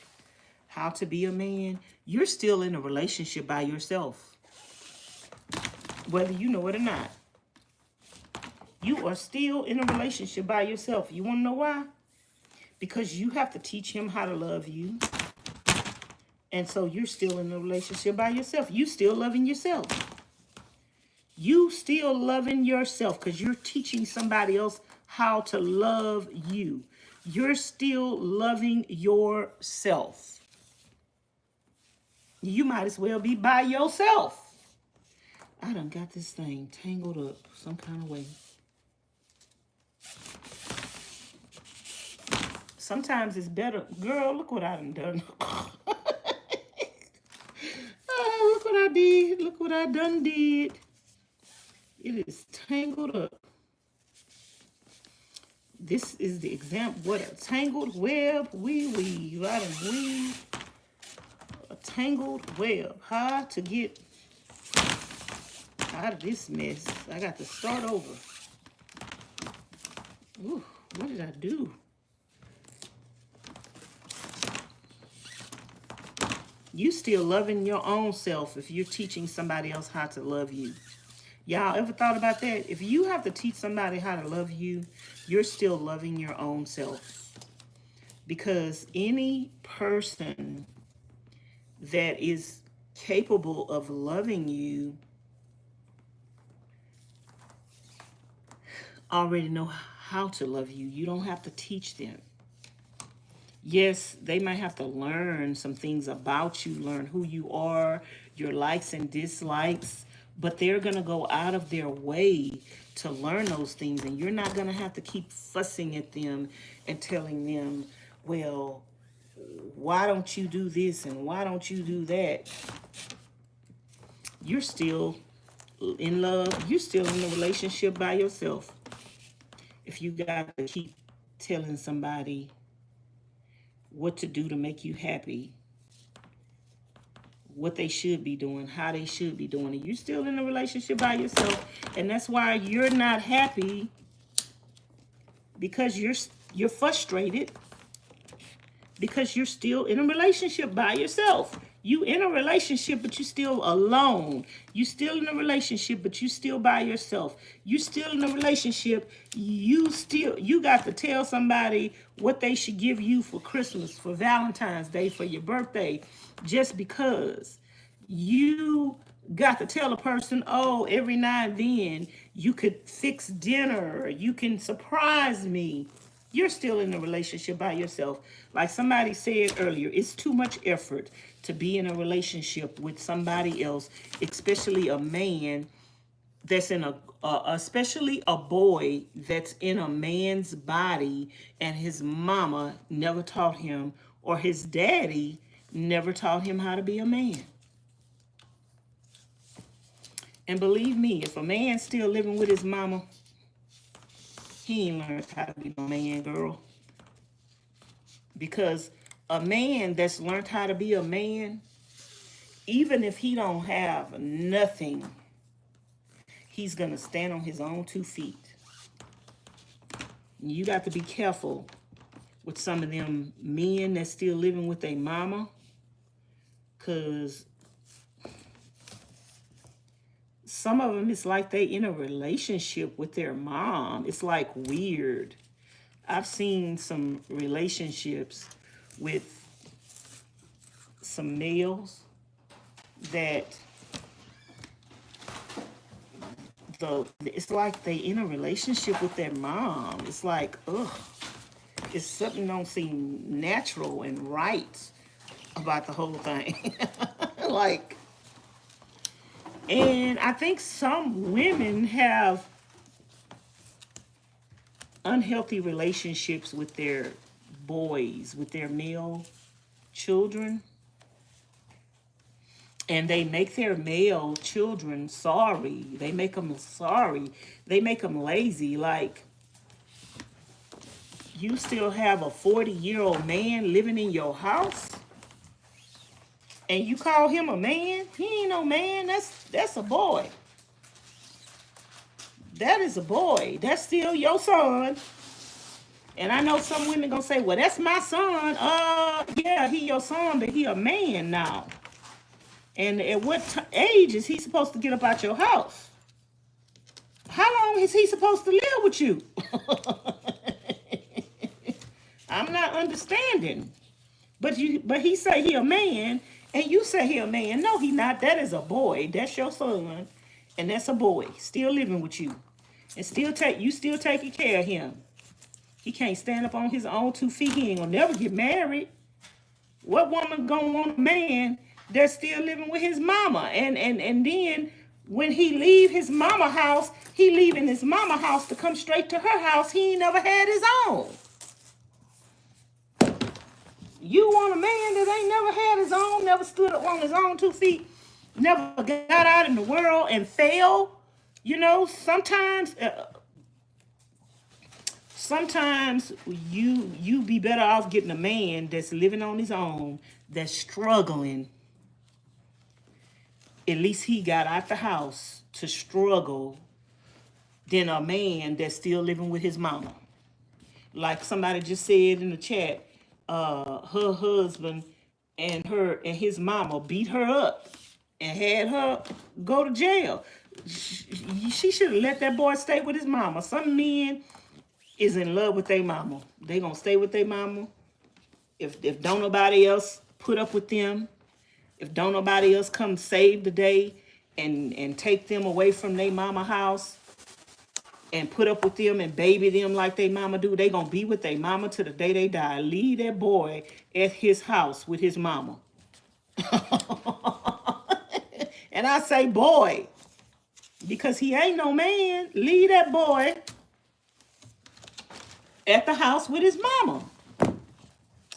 how to be a man, you're still in a relationship by yourself, whether you know it or not. You are still in a relationship by yourself. You want to know why? Because you have to teach him how to love you. And so you're still in a relationship by yourself. You still loving yourself. You still loving yourself because you're teaching somebody else how to love you. You're still loving yourself. You might as well be by yourself. I done got this thing tangled up some kind of way. Sometimes it's better. Girl, look what I done. Oh, look what I did. Look what I done did. It is tangled up. This is the example. What a tangled web we weave. I done weave a tangled web. How to get out of this mess. I got to start over. Ooh, what did I do? You still loving your own self if you're teaching somebody else how to love you. Y'all ever thought about that? If you have to teach somebody how to love you, you're still loving your own self. Because any person that is capable of loving you already know how to love you. You don't have to teach them. Yes, they might have to learn some things about you, learn who you are, your likes and dislikes, but they're going to go out of their way to learn those things, and you're not going to have to keep fussing at them and telling them, well, why don't you do this and why don't you do that? You're still in love, you still in a relationship by yourself. If you got to keep telling somebody what to do to make you happy, what they should be doing, how they should be doing it, you still in a relationship by yourself. And that's why you're not happy, because you're frustrated, because you're still in a relationship by yourself. You in a relationship, but you still alone. You still in a relationship, but you still by yourself. You still in a relationship. You got to tell somebody what they should give you for Christmas, for Valentine's Day, for your birthday, just because you got to tell a person, oh, every now and then you could fix dinner, you can surprise me. You're still in a relationship by yourself. Like somebody said earlier, it's too much effort to be in a relationship with somebody else, especially a man that's in especially a boy that's in a man's body, and his mama never taught him, or his daddy never taught him how to be a man. And believe me, if a man's still living with his mama, he ain't learned how to be a man, girl. Because a man that's learned how to be a man, even if he don't have nothing, he's going to stand on his own 2 feet. You got to be careful with some of them men that's still living with their mama, because some of them, it's like they in a relationship with their mom. It's like weird. I've seen some relationships with some males that it's like they in a relationship with their mom. It's like, ugh, it's something don't seem natural and right about the whole thing. Like, and I think some women have unhealthy relationships with their boys, with their male children. And they make their male children sorry. They make them sorry. They make them lazy. Like, you still have a 40-year-old man living in your house, and you call him a man? He ain't no man. That's a boy. That is a boy. That's still your son. And I know some women gonna say, well, that's my son. Yeah, he your son, but he a man now. And at what age is he supposed to get up out your house? How long is he supposed to live with you? I'm not understanding. But he say he a man, and you say he a man. No, he not. That is a boy. That's your son, and that's a boy still living with you, and still taking care of him. He can't stand up on his own 2 feet. He ain't gonna never get married. What woman gonna want a man that's still living with his mama? And then when he leave his mama house, he leaving his mama house to come straight to her house. He ain't never had his own. You want a man that ain't never had his own, never stood up on his own 2 feet, never got out in the world and failed? You know, sometimes you be better off getting a man that's living on his own, that's struggling. At least he got out the house to struggle, than a man that's still living with his mama. Like somebody just said in the chat, her husband and his mama beat her up and had her go to jail. She should have let that boy stay with his mama. Some men is in love with their mama. They gonna stay with their mama. If don't nobody else put up with them, if don't nobody else come save the day and take them away from their mama house and put up with them and baby them like they mama do, they gonna be with their mama till the day they die. Leave that boy at his house with his mama. And I say boy, because he ain't no man. Leave that boy at the house with his mama.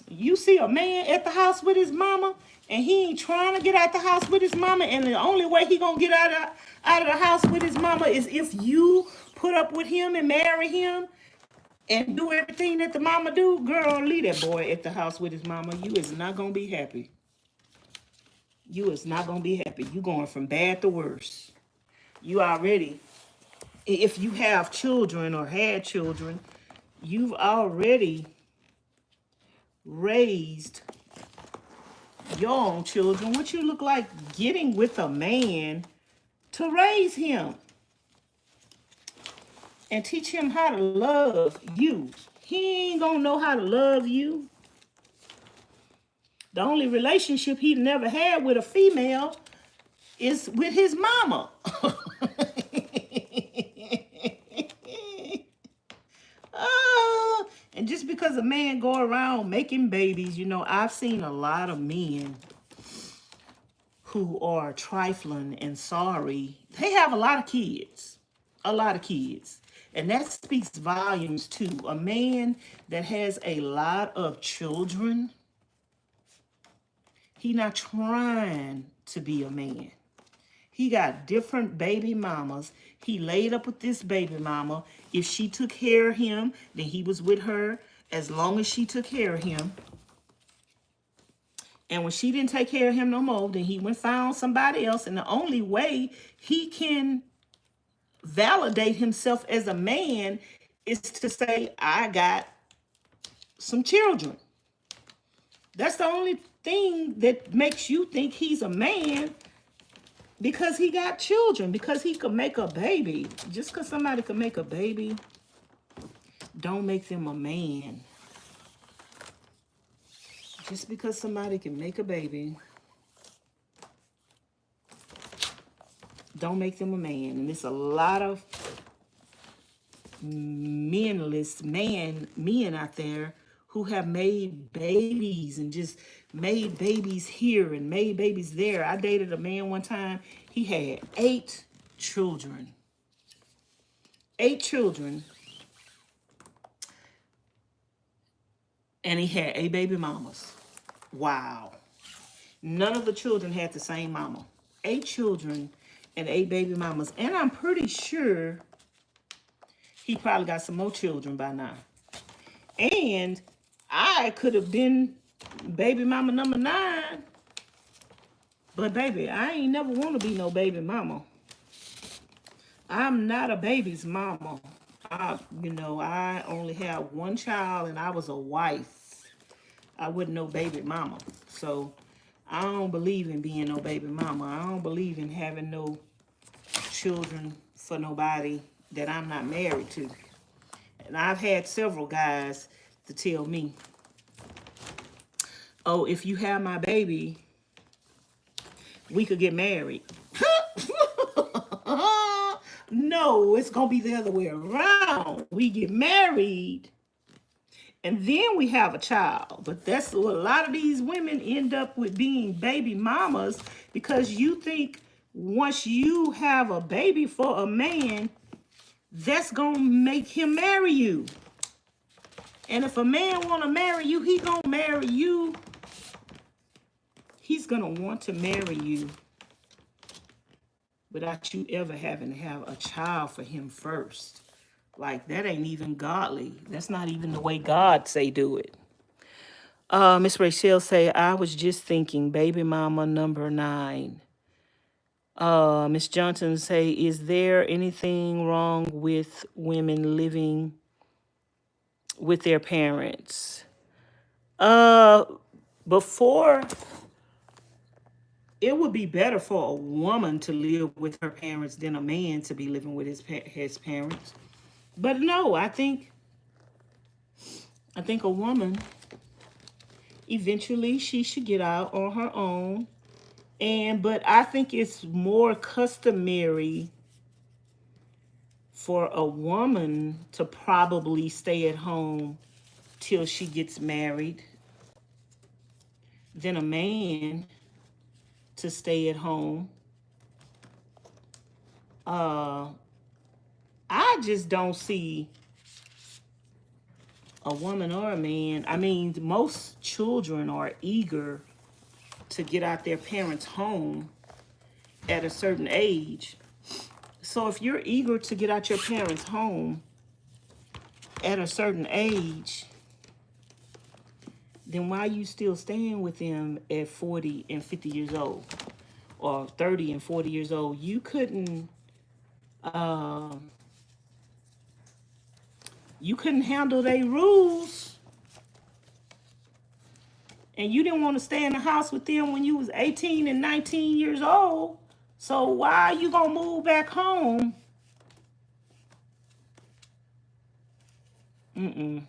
You see a man at the house with his mama, and he ain't trying to get out the house with his mama, and the only way he gonna get out of the house with his mama is if you put up with him and marry him and do everything that the mama do, girl, leave that boy at the house with his mama. You is not gonna be happy. You is not gonna be happy. You going from bad to worse. You already, if you have children or had children, you've already raised your own children. What you look like getting with a man to raise him and teach him how to love you. He ain't gonna know how to love you. The only relationship he never had with a female is with his mama. And just because a man go around making babies, you know, I've seen a lot of men who are trifling and sorry. They have a lot of kids. A lot of kids. And that speaks volumes too. A man that has a lot of children, he not trying to be a man. He got different baby mamas. He laid up with this baby mama. If she took care of him, then he was with her as long as she took care of him. And when she didn't take care of him no more, then he went found somebody else. And the only way he can validate himself as a man is to say, I got some children. That's the only thing that makes you think he's a man, because he got children, because he could make a baby. Just because somebody can make a baby, don't make them a man. Just because somebody can make a baby, don't make them a man. And there's a lot of men out there who have made babies and just made babies here and made babies there. I dated a man one time. He had 8 children. 8 children. And he had 8 baby mamas. Wow. None of the children had the same mama. 8 children and 8 baby mamas. And I'm pretty sure he probably got some more children by now. And I could have been baby mama number 9. But baby, I ain't never want to be no baby mama. I'm not a baby's mama. I only have one child and I was a wife. I wasn't no baby mama. So I don't believe in being no baby mama. I don't believe in having no children for nobody that I'm not married to. And I've had several guys to tell me, oh, if you have my baby, we could get married. No, it's going to be the other way around. We get married, and then we have a child. But that's what a lot of these women end up with, being baby mamas, because you think once you have a baby for a man, that's going to make him marry you. And if a man want to marry you, he going to marry you. He's going to want to marry you without you ever having to have a child for him first. Like, that ain't even godly. That's not even the way God say do it. Miss Rachel say, I was just thinking, baby mama number 9. Miss Johnson say, is there anything wrong with women living with their parents? Before, it would be better for a woman to live with her parents than a man to be living with his parents. But no, I think a woman, eventually she should get out on her own. But I think it's more customary for a woman to probably stay at home till she gets married than a man to stay at home. I just don't see a woman or a man. I mean, most children are eager to get out their parents' home at a certain age. So if you're eager to get out your parents' home at a certain age, then why are you still staying with them at 40 and 50 years old? Or 30 and 40 years old? You couldn't handle their rules. And you didn't want to stay in the house with them when you was 18 and 19 years old. So why are you going to move back home? And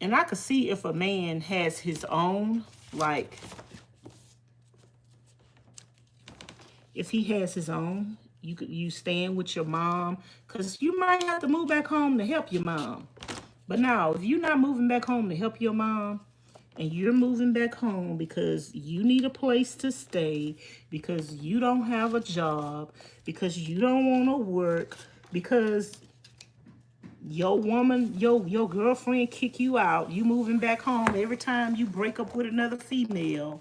I could see if a man has his own, like, if he has his own, you staying with your mom, because you might have to move back home to help your mom. But now, if you're not moving back home to help your mom, and you're moving back home because you need a place to stay, because you don't have a job, because you don't want to work, because your woman, your girlfriend kick you out, you moving back home every time you break up with another female,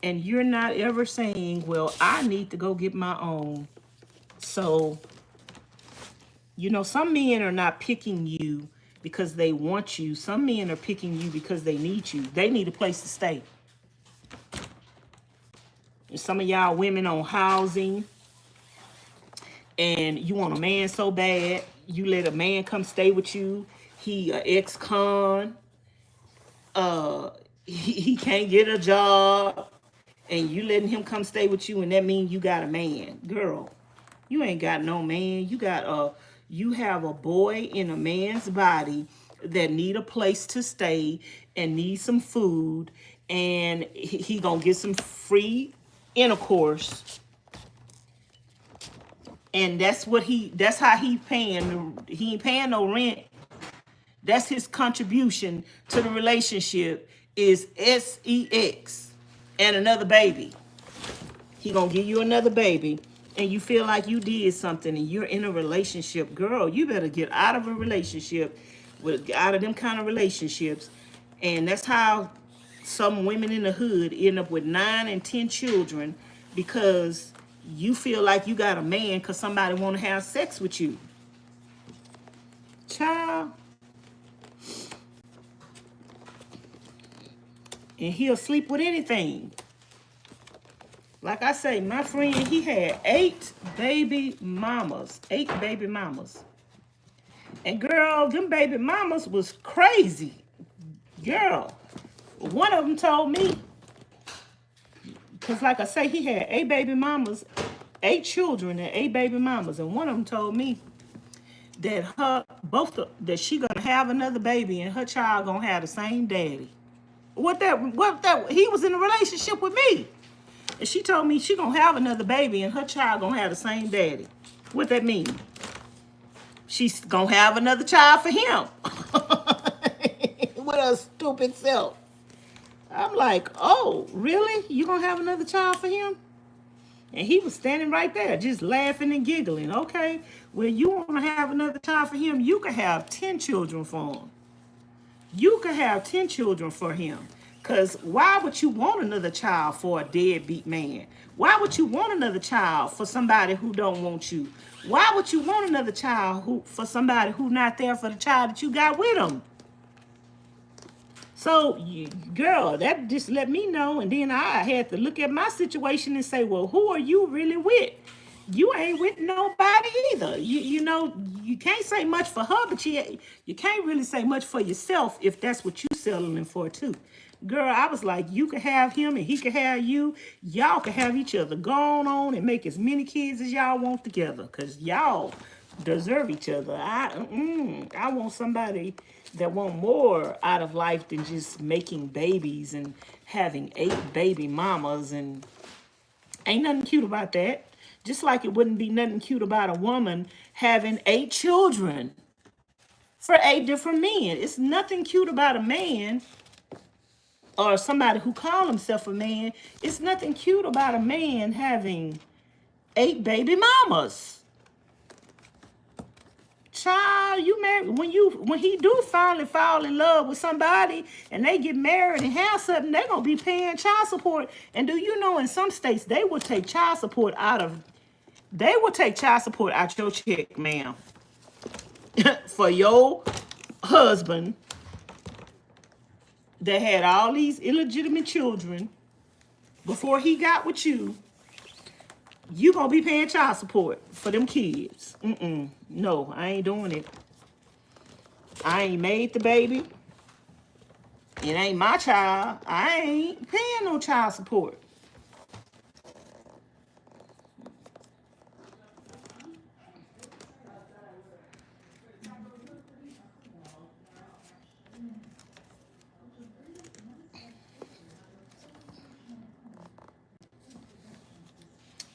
and you're not ever saying, well, I need to go get my own. So, you know, some men are not picking you because they want you. Some men are picking you because they need you. They need a place to stay. And some of y'all women on housing, and you want a man so bad, you let a man come stay with you. He a ex-con. He can't get a job, and you letting him come stay with you, and that means you got a man. Girl, you ain't got no man. You have a boy in a man's body that need a place to stay and need some food, and he gonna get some free intercourse, and that's how he paying. He ain't paying no rent. That's his contribution to the relationship is sex and another baby. He gonna give you another baby, and you feel like you did something, and you're in a relationship. Girl, you better get out of a relationship, out of them kind of relationships. And that's how some women in the hood end up with 9 and 10 children, because you feel like you got a man because somebody want to have sex with you. Child. And he'll sleep with anything. Like I say, my friend, he had 8 baby mamas. 8 baby mamas. And girl, them baby mamas was crazy. Girl, one of them told me, because like I say, he had 8 baby mamas, 8 children and 8 baby mamas. And one of them told me that that she gonna have another baby and her child gonna have the same daddy. He was in a relationship with me. And she told me she gonna have another baby and her child gonna have the same daddy. What that mean? She's gonna have another child for him. With her stupid self. I'm like, oh, really? You gonna have another child for him? And he was standing right there, just laughing and giggling. Okay, well, you wanna have another child for him, you can have 10 children for him. You could have 10 children for him. Because why would you want another child for a deadbeat man? Why would you want another child for somebody who don't want you? Why would you want another child for somebody who not there for the child that you got with him? So, girl, that just let me know. And then I had to look at my situation and say, well, who are you really with? You ain't with nobody either. You know, you can't say much for her, but you can't really say much for yourself if that's what you settling for too. Girl, I was like, you could have him and he could have you. Y'all could have each other. Go on and make as many kids as y'all want together, because y'all deserve each other. I want somebody that want more out of life than just making babies and having 8 baby mamas, and ain't nothing cute about that. Just like it wouldn't be nothing cute about a woman having 8 children for 8 different men. It's nothing cute about a man or somebody who call himself a man. It's nothing cute about a man having 8 baby mamas. Child, you married when he do finally fall in love with somebody and they get married and have something, they gonna be paying child support. And do you know in some states they will take child support out your check, ma'am. For your husband that had all these illegitimate children before he got with you, you gonna be paying child support for them kids. No, I ain't doing it. I ain't made the baby. It ain't my child. I ain't paying no child support.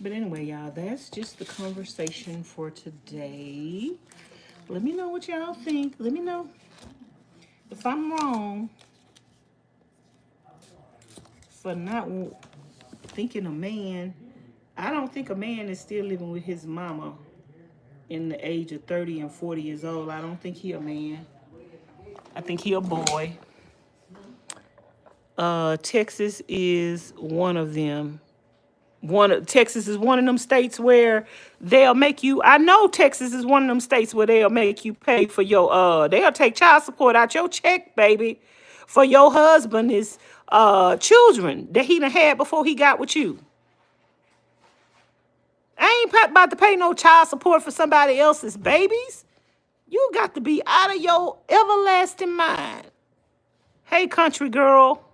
But anyway, y'all, that's just the conversation for today. Let me know what y'all think. Let me know if I'm wrong for not thinking a man. I don't think a man is still living with his mama in the age of 30 and 40 years old. I don't think he a man. I think he a boy. Texas is one of them. Texas is one of them states where they'll make you. I know Texas is one of them states where they'll make you pay for your. They'll take child support out your check, baby, for your husband is children that he done had before he got with you. I ain't about to pay no child support for somebody else's babies. You got to be out of your everlasting mind. Hey, country girl.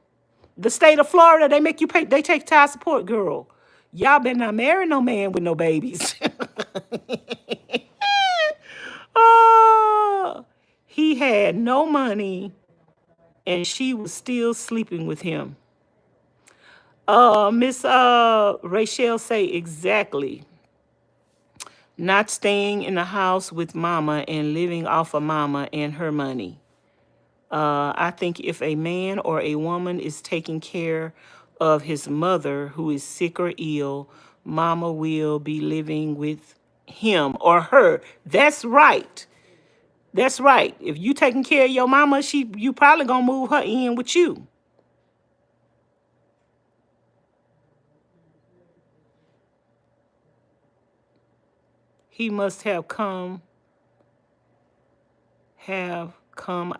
The state of Florida, they make you pay. They take child support, girl. Y'all better not marry no man with no babies. Oh, he had no money, and she was still sleeping with him. Miss Rachel say exactly. Not staying in the house with mama and living off of mama and her money. I think if a man or a woman is taking care of his mother who is sick or ill, mama will be living with him or her. That's right. That's right. If you taking care of your mama, you probably gonna move her in with you. He must have come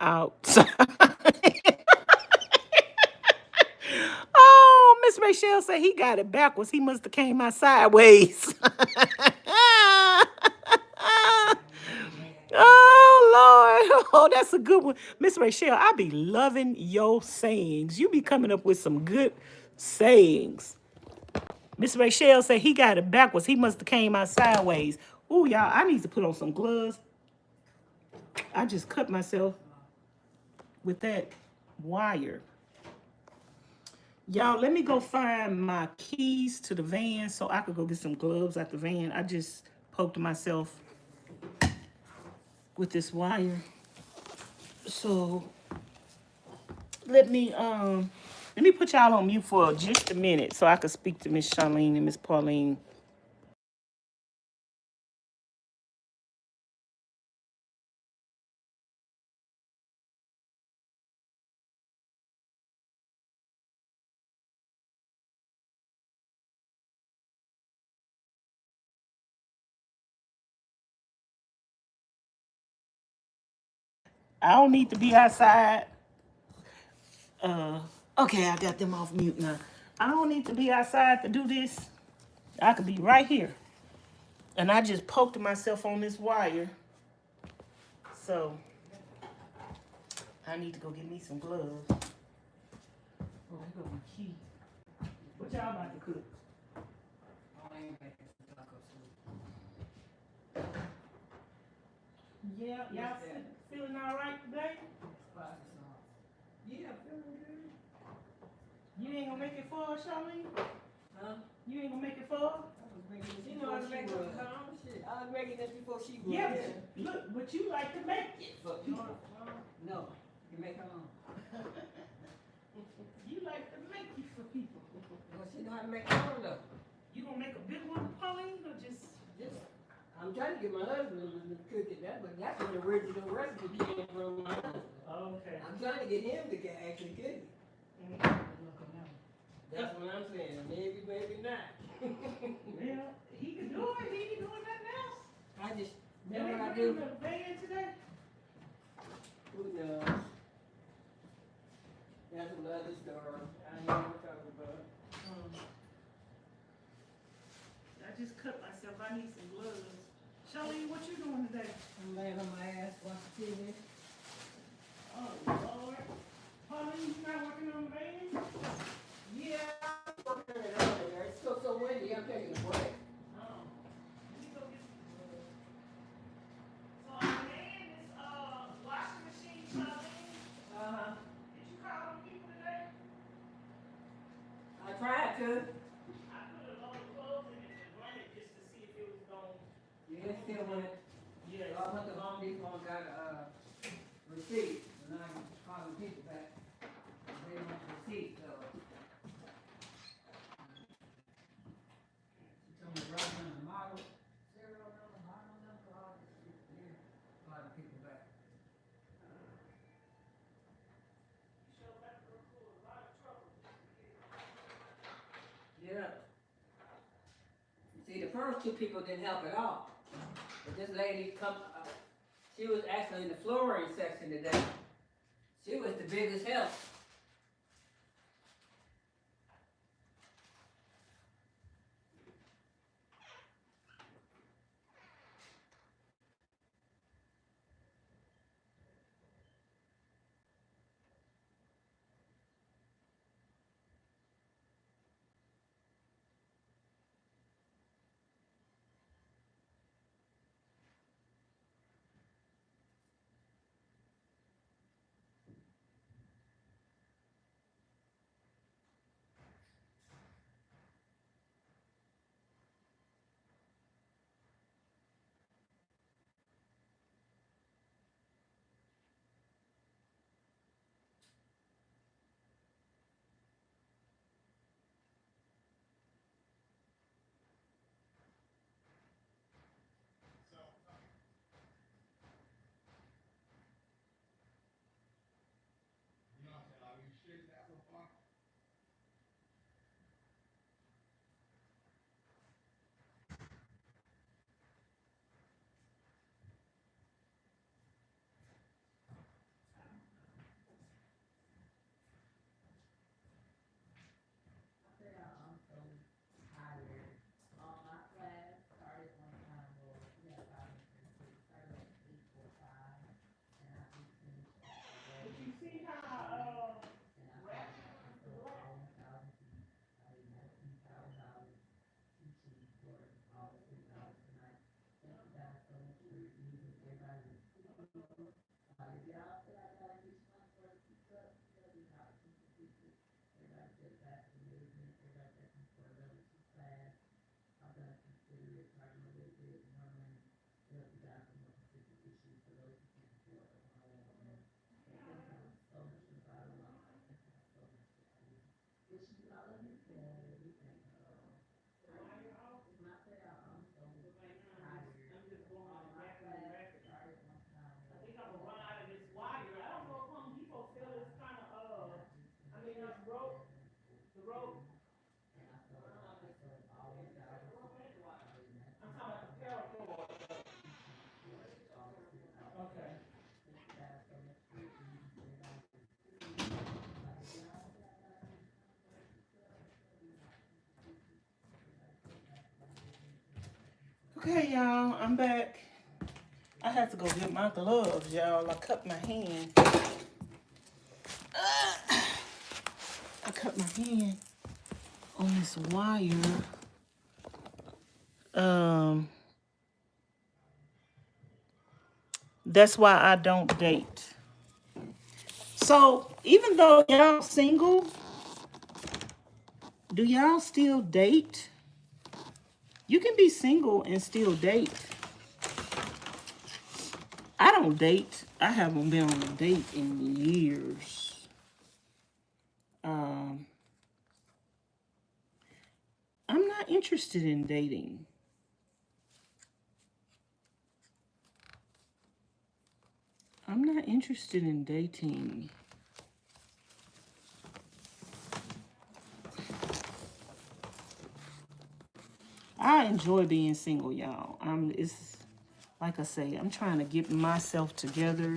out. Oh, Miss Rachel said he got it backwards. He must have came out sideways. Oh, Lord. Oh, that's a good one. Miss Rachel, I be loving your sayings. You be coming up with some good sayings. Miss Rachel said he got it backwards. He must have came out sideways. Ooh, y'all, I need to put on some gloves. I just cut myself with that wire. Y'all, let me go find my keys to the van so I could go get some gloves out the van. I just poked myself with this wire. So let me put y'all on mute for just a minute so I could speak to Miss Charlene and Miss Pauline. I don't need to be outside. Okay, I got them off mute now. I don't need to be outside to do this. I could be right here. And I just poked myself on this wire. So I need to go get me some gloves. Oh, I got my key. What y'all about to cook? Yeah, y'all feeling all right today? Yeah, feeling good. You ain't gonna make it for us, Charlene? Huh? You ain't gonna make it for us? You know how to make it. Shit. I was making this before she was. Yeah, look, but you like to make it for people. No, you make her own. You like to make it for people. Well, she know how to make her own though. You gonna make a big one, Pauline, or just? I'm trying to get my husband to cook it. That's where the original recipe came from. My husband. Oh, okay. I'm trying to get him to actually cook it. That's what I'm saying. Maybe, maybe not. Well, he can do it. He can do nothing else. I just Did know they what I bring do. the van today? Who knows? That's another story. I ain't gonna talk about. I just cut myself. I need some gloves. Charlene, what you doing today? I'm laying on my ass watching TV. Oh, Lord. Pauline, you not working on the van? Yeah, I'm working it earlier. It's still so windy. I'm taking a break. Oh. Let me go get some gloves. So our van is washing machine, Charlene. Did you call them people today? I tried to. I put a load of clothes in it and run it just to see if it was going. Yeah, it's still windy. Yes. I went to Home Depot and got a receipt, and I'm calling people back. They want the receipt, so. She told me to write down the model, serial number, model number, all this shit. Yeah, calling people back. Yeah. See, the first two people didn't help at all. But this lady she was actually in the flooring section today. She was the biggest help. Okay, y'all, I'm back. I had to go get my gloves, y'all. I cut my hand. I cut my hand on this wire. That's why I don't date. So even though y'all single, do y'all still date? You can be single and still date. I don't date. I haven't been on a date in years. I'm not interested in dating. interested in dating. I enjoy being single, y'all. It's like I say, I'm trying to get myself together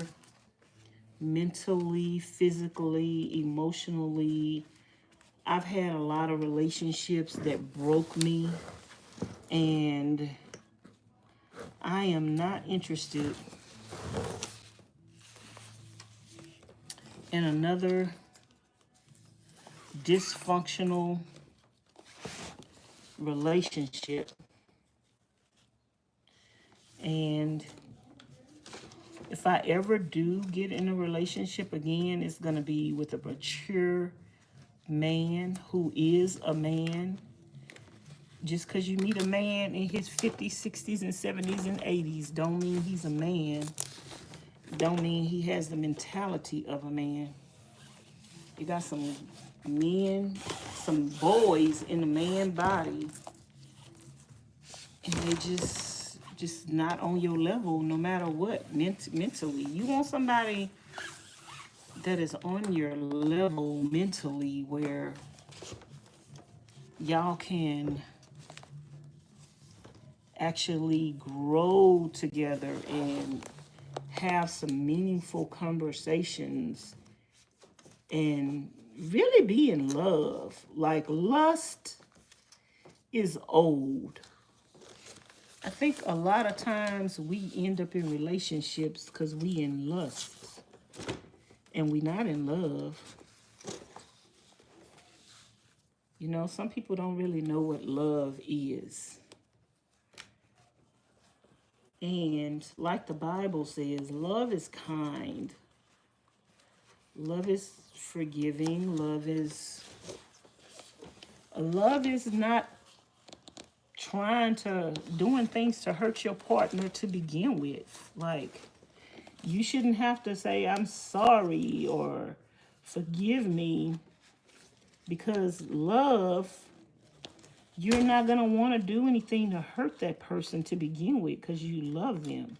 mentally, physically, emotionally. I've had a lot of relationships that broke me, and I am not interested in another dysfunctional relationship. And if I ever do get in a relationship again, it's going to be with a mature man who is a man. Just because you meet a man in his 50s, 60s, and 70s and 80s don't mean he's a man. Don't mean he has the mentality of a man. You got some men, some boys in the man body, and they just not on your level no matter what, mentally. You want somebody that is on your level mentally, where y'all can actually grow together and have some meaningful conversations and really be in love. Like, lust is old. I think a lot of times we end up in relationships because we in lust and we not in love. You know, some people don't really know what love is. And like the Bible says, love is kind. Love is forgiving. Love is not doing things to hurt your partner to begin with. Like, you shouldn't have to say, I'm sorry or forgive me, because love, you're not going to want to do anything to hurt that person to begin with because you love them.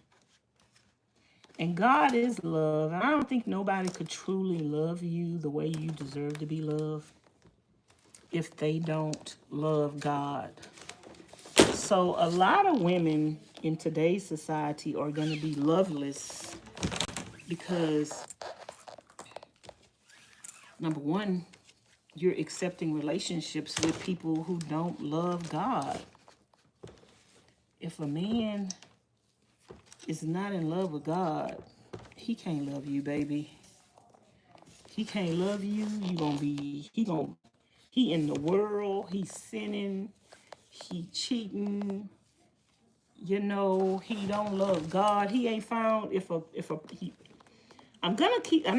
And God is love. I don't think nobody could truly love you the way you deserve to be loved if they don't love God. So a lot of women in today's society are going to be loveless because, number one, you're accepting relationships with people who don't love God. If a man is not in love with God, he can't love you, baby. He can't love you. He in the world, he's sinning, he cheating, you know, he don't love God. He ain't found I'm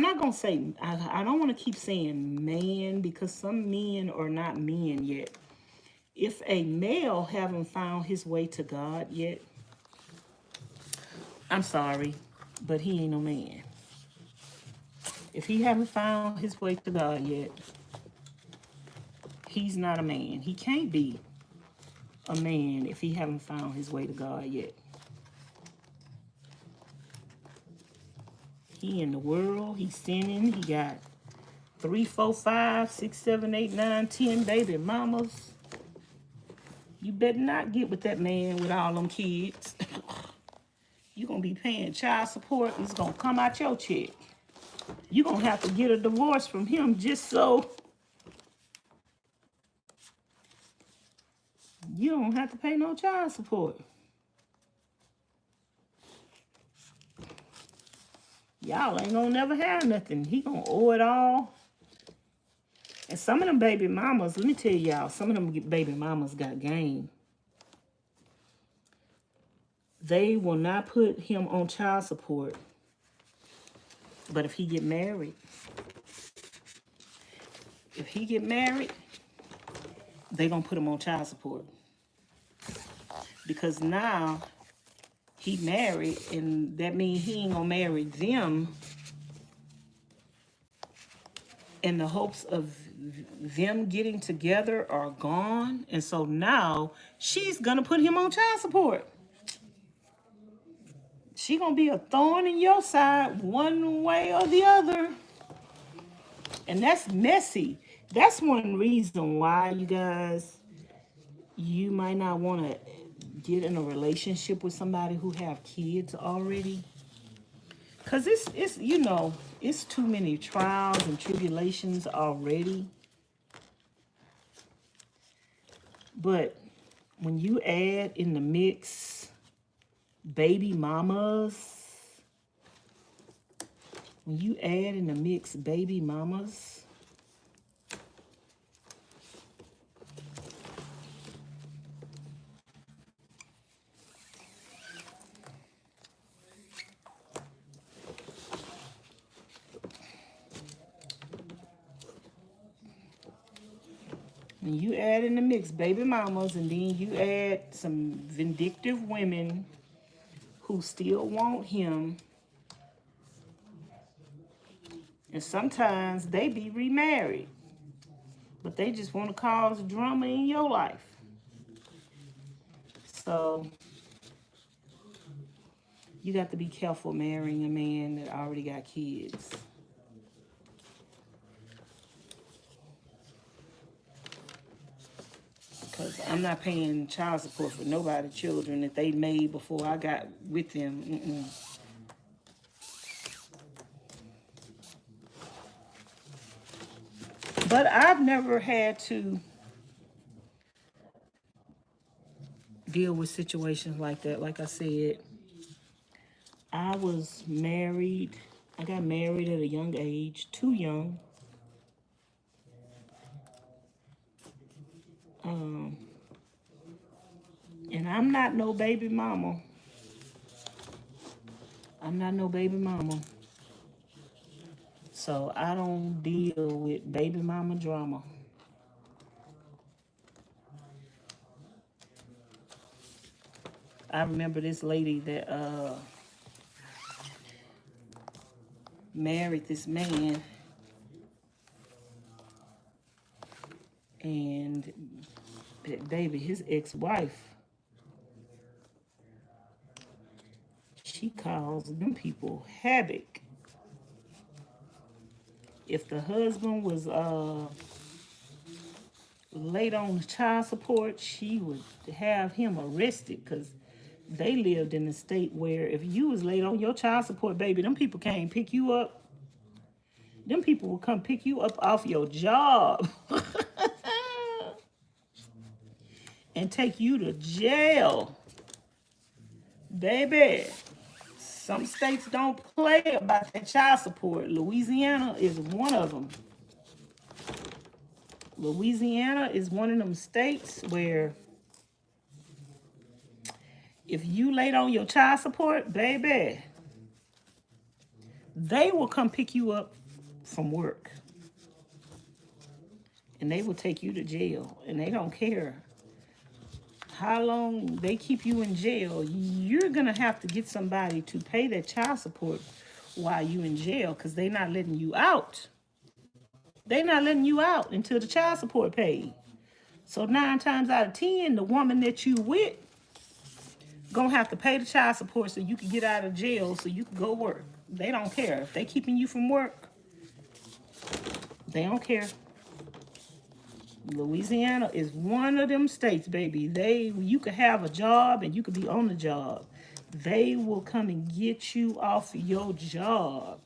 not gonna say, I don't want to keep saying man, because some men are not men yet. If a male haven't found his way to God yet, I'm sorry, but he ain't no man. If he haven't found his way to God yet, he's not a man. He can't be a man if he haven't found his way to God yet. He in the world, he's sinning, he got 3, 4, 5, 6, 7, 8, 9, 10 baby mamas. You better not get with that man with all them kids. You're going to be paying child support. It's going to come out your check. You're going to have to get a divorce from him just so you don't have to pay no child support. Y'all ain't going to never have nothing. He going to owe it all. And some of them baby mamas, let me tell y'all, some of them baby mamas got game. They will not put him on child support. But if he get married, they gonna put him on child support. Because now he married, and that means he ain't gonna marry them in the hopes of them getting together are gone. And so now she's gonna put him on child support. She gonna be a thorn in your side one way or the other. And that's messy. That's one reason why, you guys, you might not want to get in a relationship with somebody who have kids already. Because it's you know, it's too many trials and tribulations already. But when you add in the mix baby mamas, when you add in the mix baby mamas, when you add in the mix baby mamas, and then you add some vindictive women who still want him, and sometimes they be remarried, but they just want to cause drama in your life. So you got to be careful marrying a man that already got kids. Because I'm not paying child support for nobody's children that they made before I got with them. But I've never had to deal with situations like that. Like I said, I was married. I got married at a young age, too young. And I'm not no baby mama. I'm not no baby mama. So I don't deal with baby mama drama. I remember this lady that married this man, and baby, his ex-wife, she caused them people havoc. If the husband was late on child support, she would have him arrested, because they lived in a state where if you was late on your child support, baby, them people came pick you up. Them people will come pick you up off your job and take you to jail. Baby, some states don't play about that child support. Louisiana is one of them. Louisiana is one of them states where if you late on your child support, baby, they will come pick you up from work. And they will take you to jail. And they don't care how long they keep you in jail. You're going to have to get somebody to pay that child support while you in jail, because they're not letting you out. They're not letting you out until the child support paid. So 9 times out of 10, the woman that you with gonna have to pay the child support so you can get out of jail, so you can go work. They don't care. If they keeping you from work, they don't care. Louisiana is one of them states, baby. You could have a job and you could be on the job. They will come and get you off your job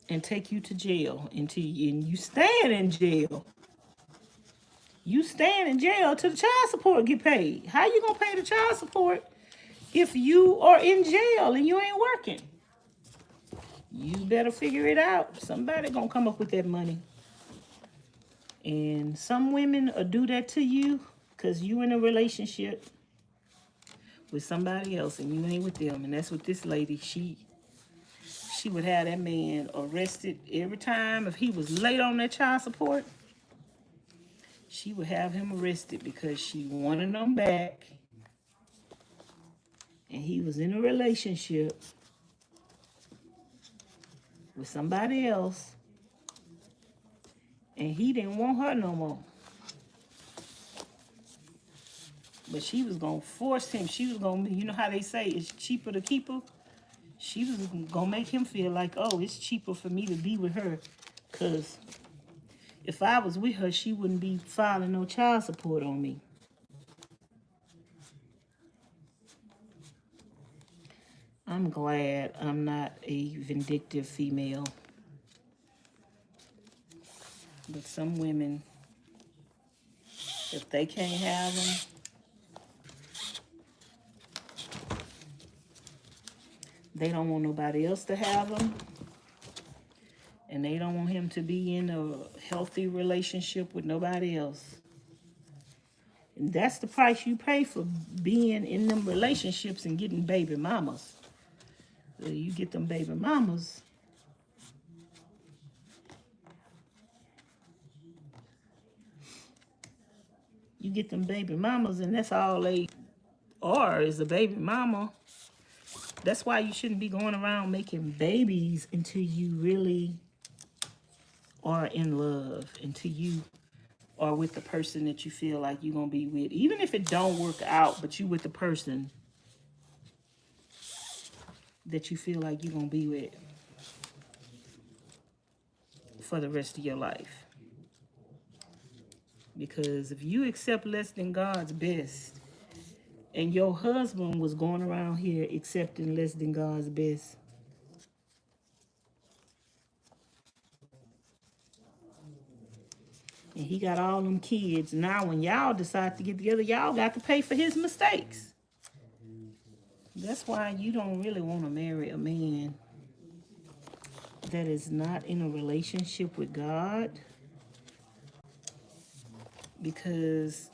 and take you to jail and you stand in jail. You stand in jail till the child support get paid. How you gonna pay the child support if you are in jail and you ain't working? You better figure it out. Somebody gonna come up with that money. And some women will do that to you because you in a relationship with somebody else and you ain't with them. And that's what this lady, she would have that man arrested every time. If he was late on that child support, she would have him arrested because she wanted him back. And he was in a relationship with somebody else. And he didn't want her no more. But she was going to force him. She was going to, you know how they say it's cheaper to keep her? She was going to make him feel like, oh, it's cheaper for me to be with her. Because if I was with her, she wouldn't be filing no child support on me. I'm glad I'm not a vindictive female. But some women, if they can't have them, they don't want nobody else to have them. And they don't want him to be in a healthy relationship with nobody else. And that's the price you pay for being in them relationships and getting baby mamas. So you get them baby mamas. You get them baby mamas, and that's all they are, is a baby mama. That's why you shouldn't be going around making babies until you really are in love, until you are with the person that you feel like you're going to be with. Even if it don't work out, but you with the person that you feel like you're going to be with for the rest of your life. Because if you accept less than God's best, and your husband was going around here accepting less than God's best, and he got all them kids, now when y'all decide to get together, y'all got to pay for his mistakes. That's why you don't really want to marry a man that is not in a relationship with God, because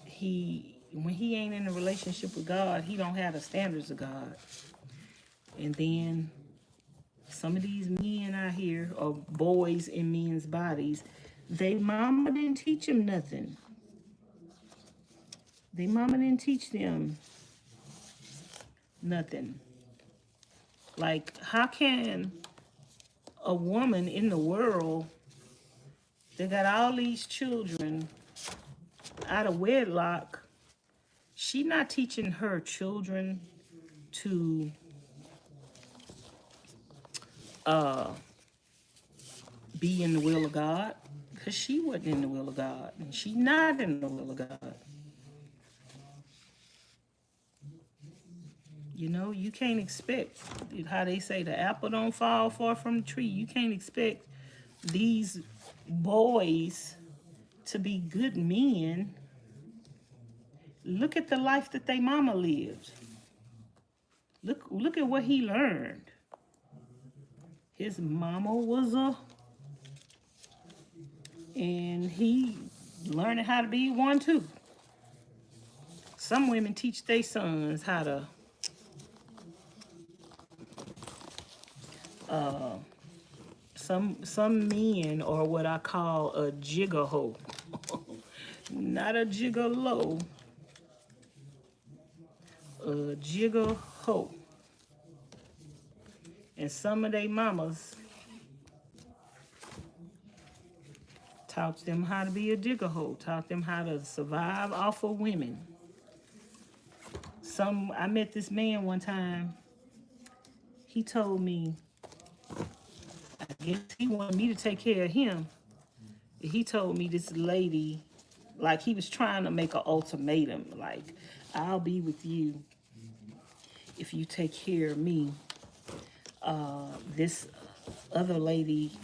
when he ain't in a relationship with God, he don't have the standards of God. And then some of these men out here, or boys in men's bodies, they mama didn't teach them nothing. They mama didn't teach them nothing. Like, how can a woman in the world that got all these children out of wedlock, she not teaching her children to be in the will of God? Because she wasn't in the will of God, and she not in the will of God. You know, you can't expect, how they say, the apple don't fall far from the tree. You can't expect these boys to be good men. Look at the life that they mama lived. Look at what he learned. His mama was and he learning how to be one too. Some women teach their sons how to some men are what I call a jigger-hoe. Not a gigolo. A jigger-hoe. And some of their mamas taught them how to be a jigger-hoe, taught them how to survive off of women. I met this man one time. He told me, I guess he wanted me to take care of him. He told me this lady, like he was trying to make an ultimatum, like, I'll be with you if you take care of me. This other lady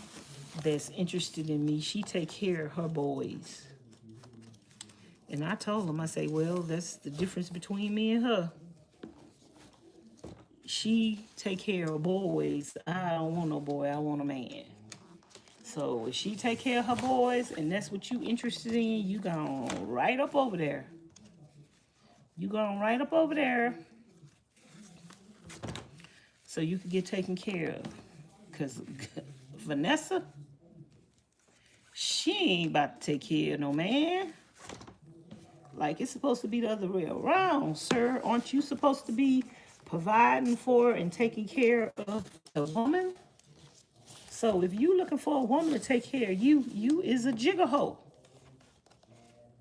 that's interested in me, she take care of her boys. And I told him, I say, well, that's the difference between me and her. She take care of boys. I don't want no boy, I want a man. So if she take care of her boys and that's what you interested in, you gone right up over there. You gone right up over there so you can get taken care of. Because Vanessa, she ain't about to take care of no man. Like, it's supposed to be the other way around, sir. Aren't you supposed to be providing for and taking care of a woman? So if you looking for a woman to take care of you, you is a jigger-hoe.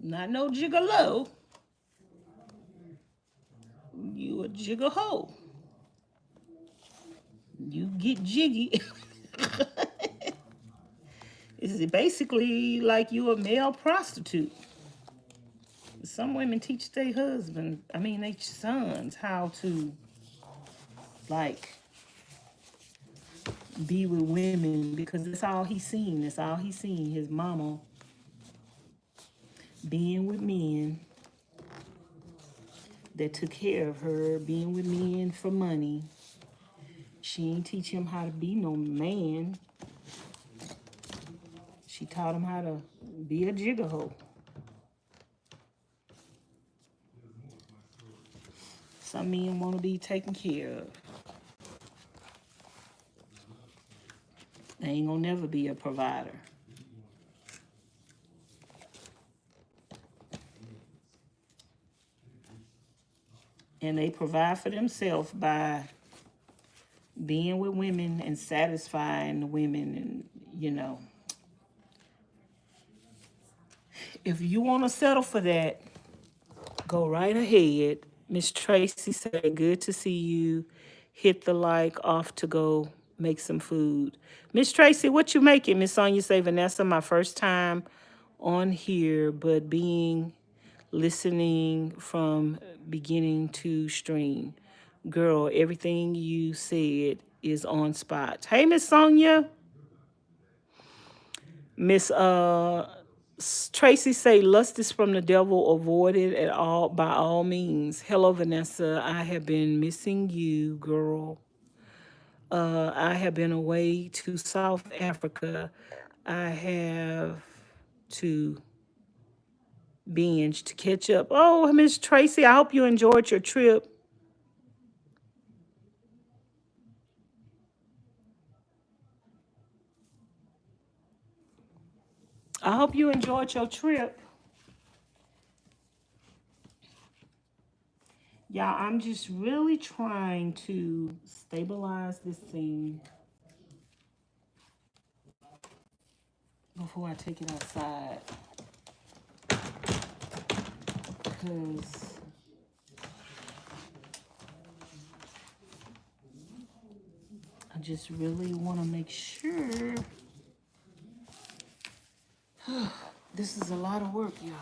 Not no gigolo. You a jigger hoe. You get jiggy. It's basically like you a male prostitute. Some women teach their husband, their sons, how to like be with women because that's all he's seen. That's all he's seen. His mama being with men that took care of her, being with men for money. She ain't teach him how to be no man. She taught him how to be a jiggerhole. Some men want to be taken care of. They ain't gonna never be a provider. And they provide for themselves by being with women and satisfying the women. And, if you want to settle for that, go right ahead. Miss Tracy said, good to see you. Hit the like, off to go make some food. Miss Tracy, what you making? Miss Sonia say, Vanessa, my first time on here, but listening from beginning to stream. Girl, everything you said is on spot. Hey, Miss Sonia. Miss Tracy say, lust is from the devil, avoid it at all by all means. Hello, Vanessa. I have been missing you, girl. I have been away to South Africa. I have to binge to catch up. Oh, Miss Tracy, I hope you enjoyed your trip. I hope you enjoyed your trip. Y'all, I'm just really trying to stabilize this thing before I take it outside. Because I just really want to make sure. This is a lot of work, y'all.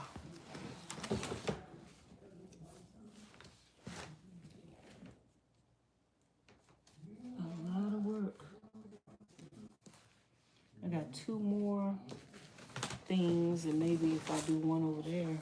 A lot of work. I got 2 more things, and maybe if I do one over there.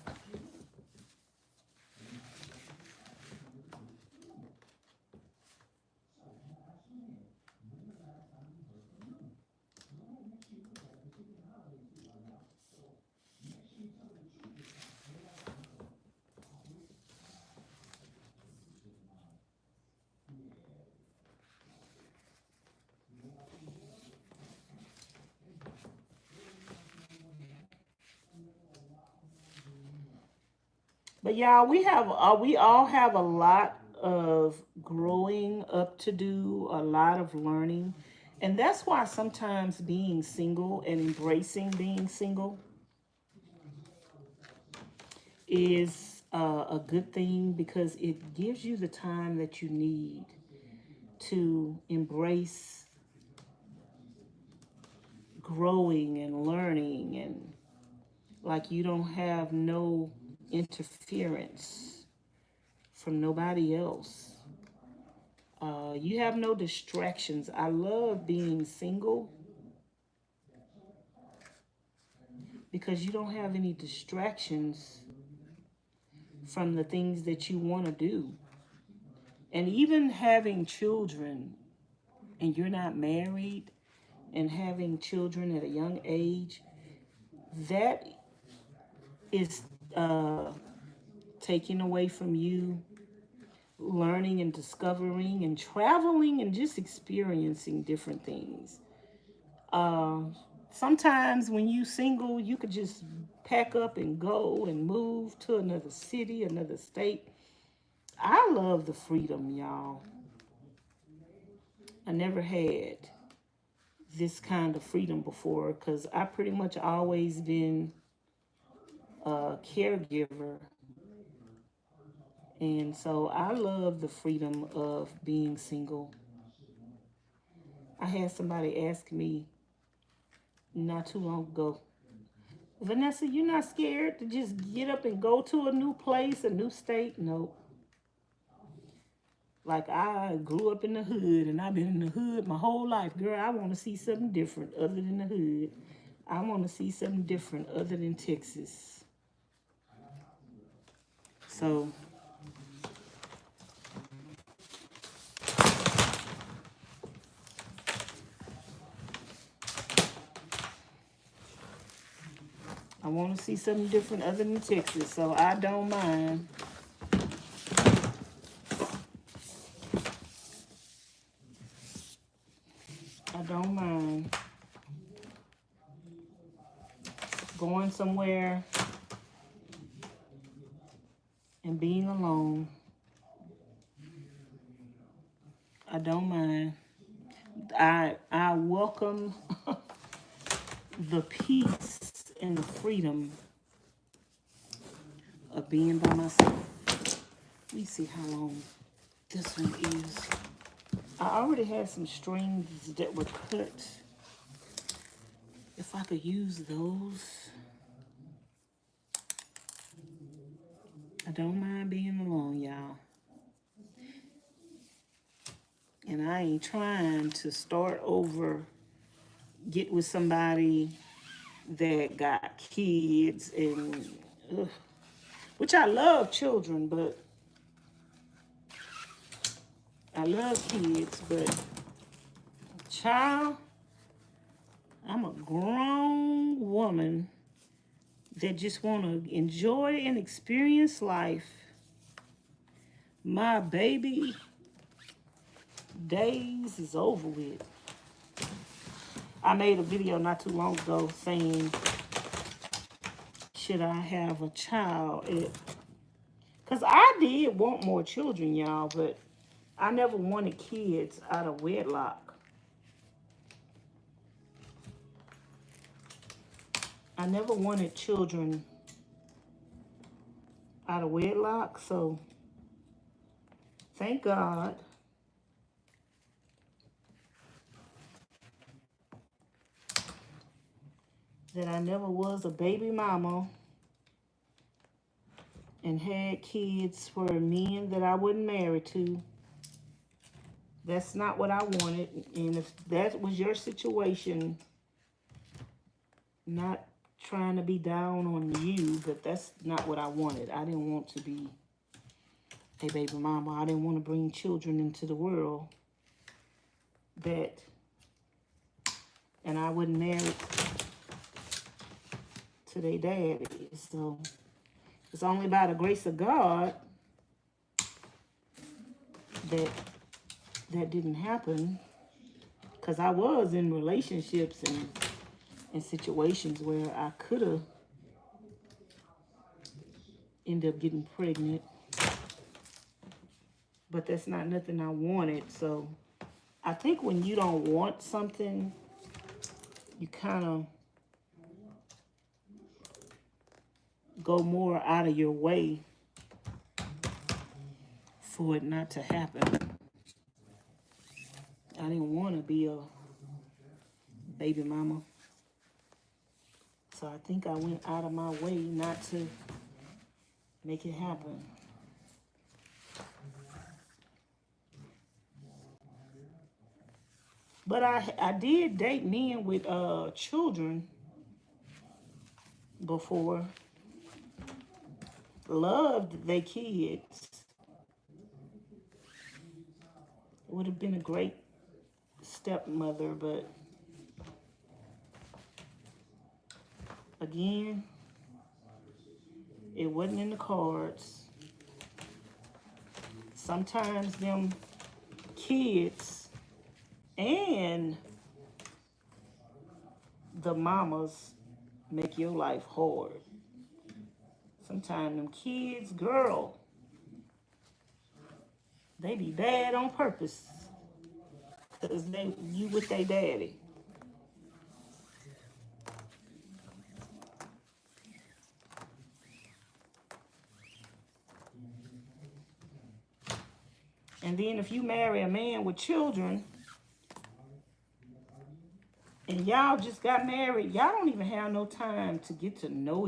But y'all, we all have a lot of growing up to do, a lot of learning. And that's why sometimes being single and embracing being single is a good thing, because it gives you the time that you need to embrace growing and learning, and like you don't have no interference from nobody else. You have no distractions. I love being single because you don't have any distractions from the things that you want to do. And even having children, and you're not married, and having children at a young age, that is taking away from you learning and discovering and traveling and just experiencing different things. Sometimes when you single, you could just pack up and go and move to another city, another state. I love the freedom, y'all. I never had this kind of freedom before, because I pretty much always been a caregiver And so I love the freedom of being single. I had somebody ask me not too long ago, Vanessa, you're not scared to just get up and go to a new place, a new state? No. Like, I grew up in the hood and I've been in the hood my whole life. Girl, I want to see something different other than the hood. I want to see something different other than Texas. So I want to see something different other than Texas. So I don't mind. I don't mind going somewhere and being alone. I don't mind. I welcome the peace and the freedom of being by myself. Let me see how long this one is. I already had some strings that were cut. If I could use those. I don't mind being alone, y'all. And I ain't trying to start over, get with somebody that got kids and, which I love children, but I love kids, but child, I'm a grown woman that just want to enjoy and experience life. My baby days is over with. I made a video not too long ago saying, should I have a child? Because I did want more children, y'all, but I never wanted kids out of wedlock. I never wanted children out of wedlock, so thank God that I never was a baby mama and had kids for men that I wasn't married to. That's not what I wanted. And if that was your situation, not trying to be down on you, but that's not what I wanted. I didn't want to be a baby mama. I didn't want to bring children into the world and I wasn't married to their daddy. So it's only by the grace of God that didn't happen, because I was in relationships and in situations where I could have ended up getting pregnant, but that's not nothing I wanted. So I think when you don't want something, you kind of go more out of your way for it not to happen. I didn't want to be a baby mama. So I think I went out of my way not to make it happen. But I did date men with children before. Loved their kids. Would have been a great stepmother, but again, it wasn't in the cards. Sometimes them kids and the mamas make your life hard. Sometimes them kids, girl, they be bad on purpose because you with their daddy. And then if you marry a man with children, and y'all just got married, y'all don't even have no time to get to know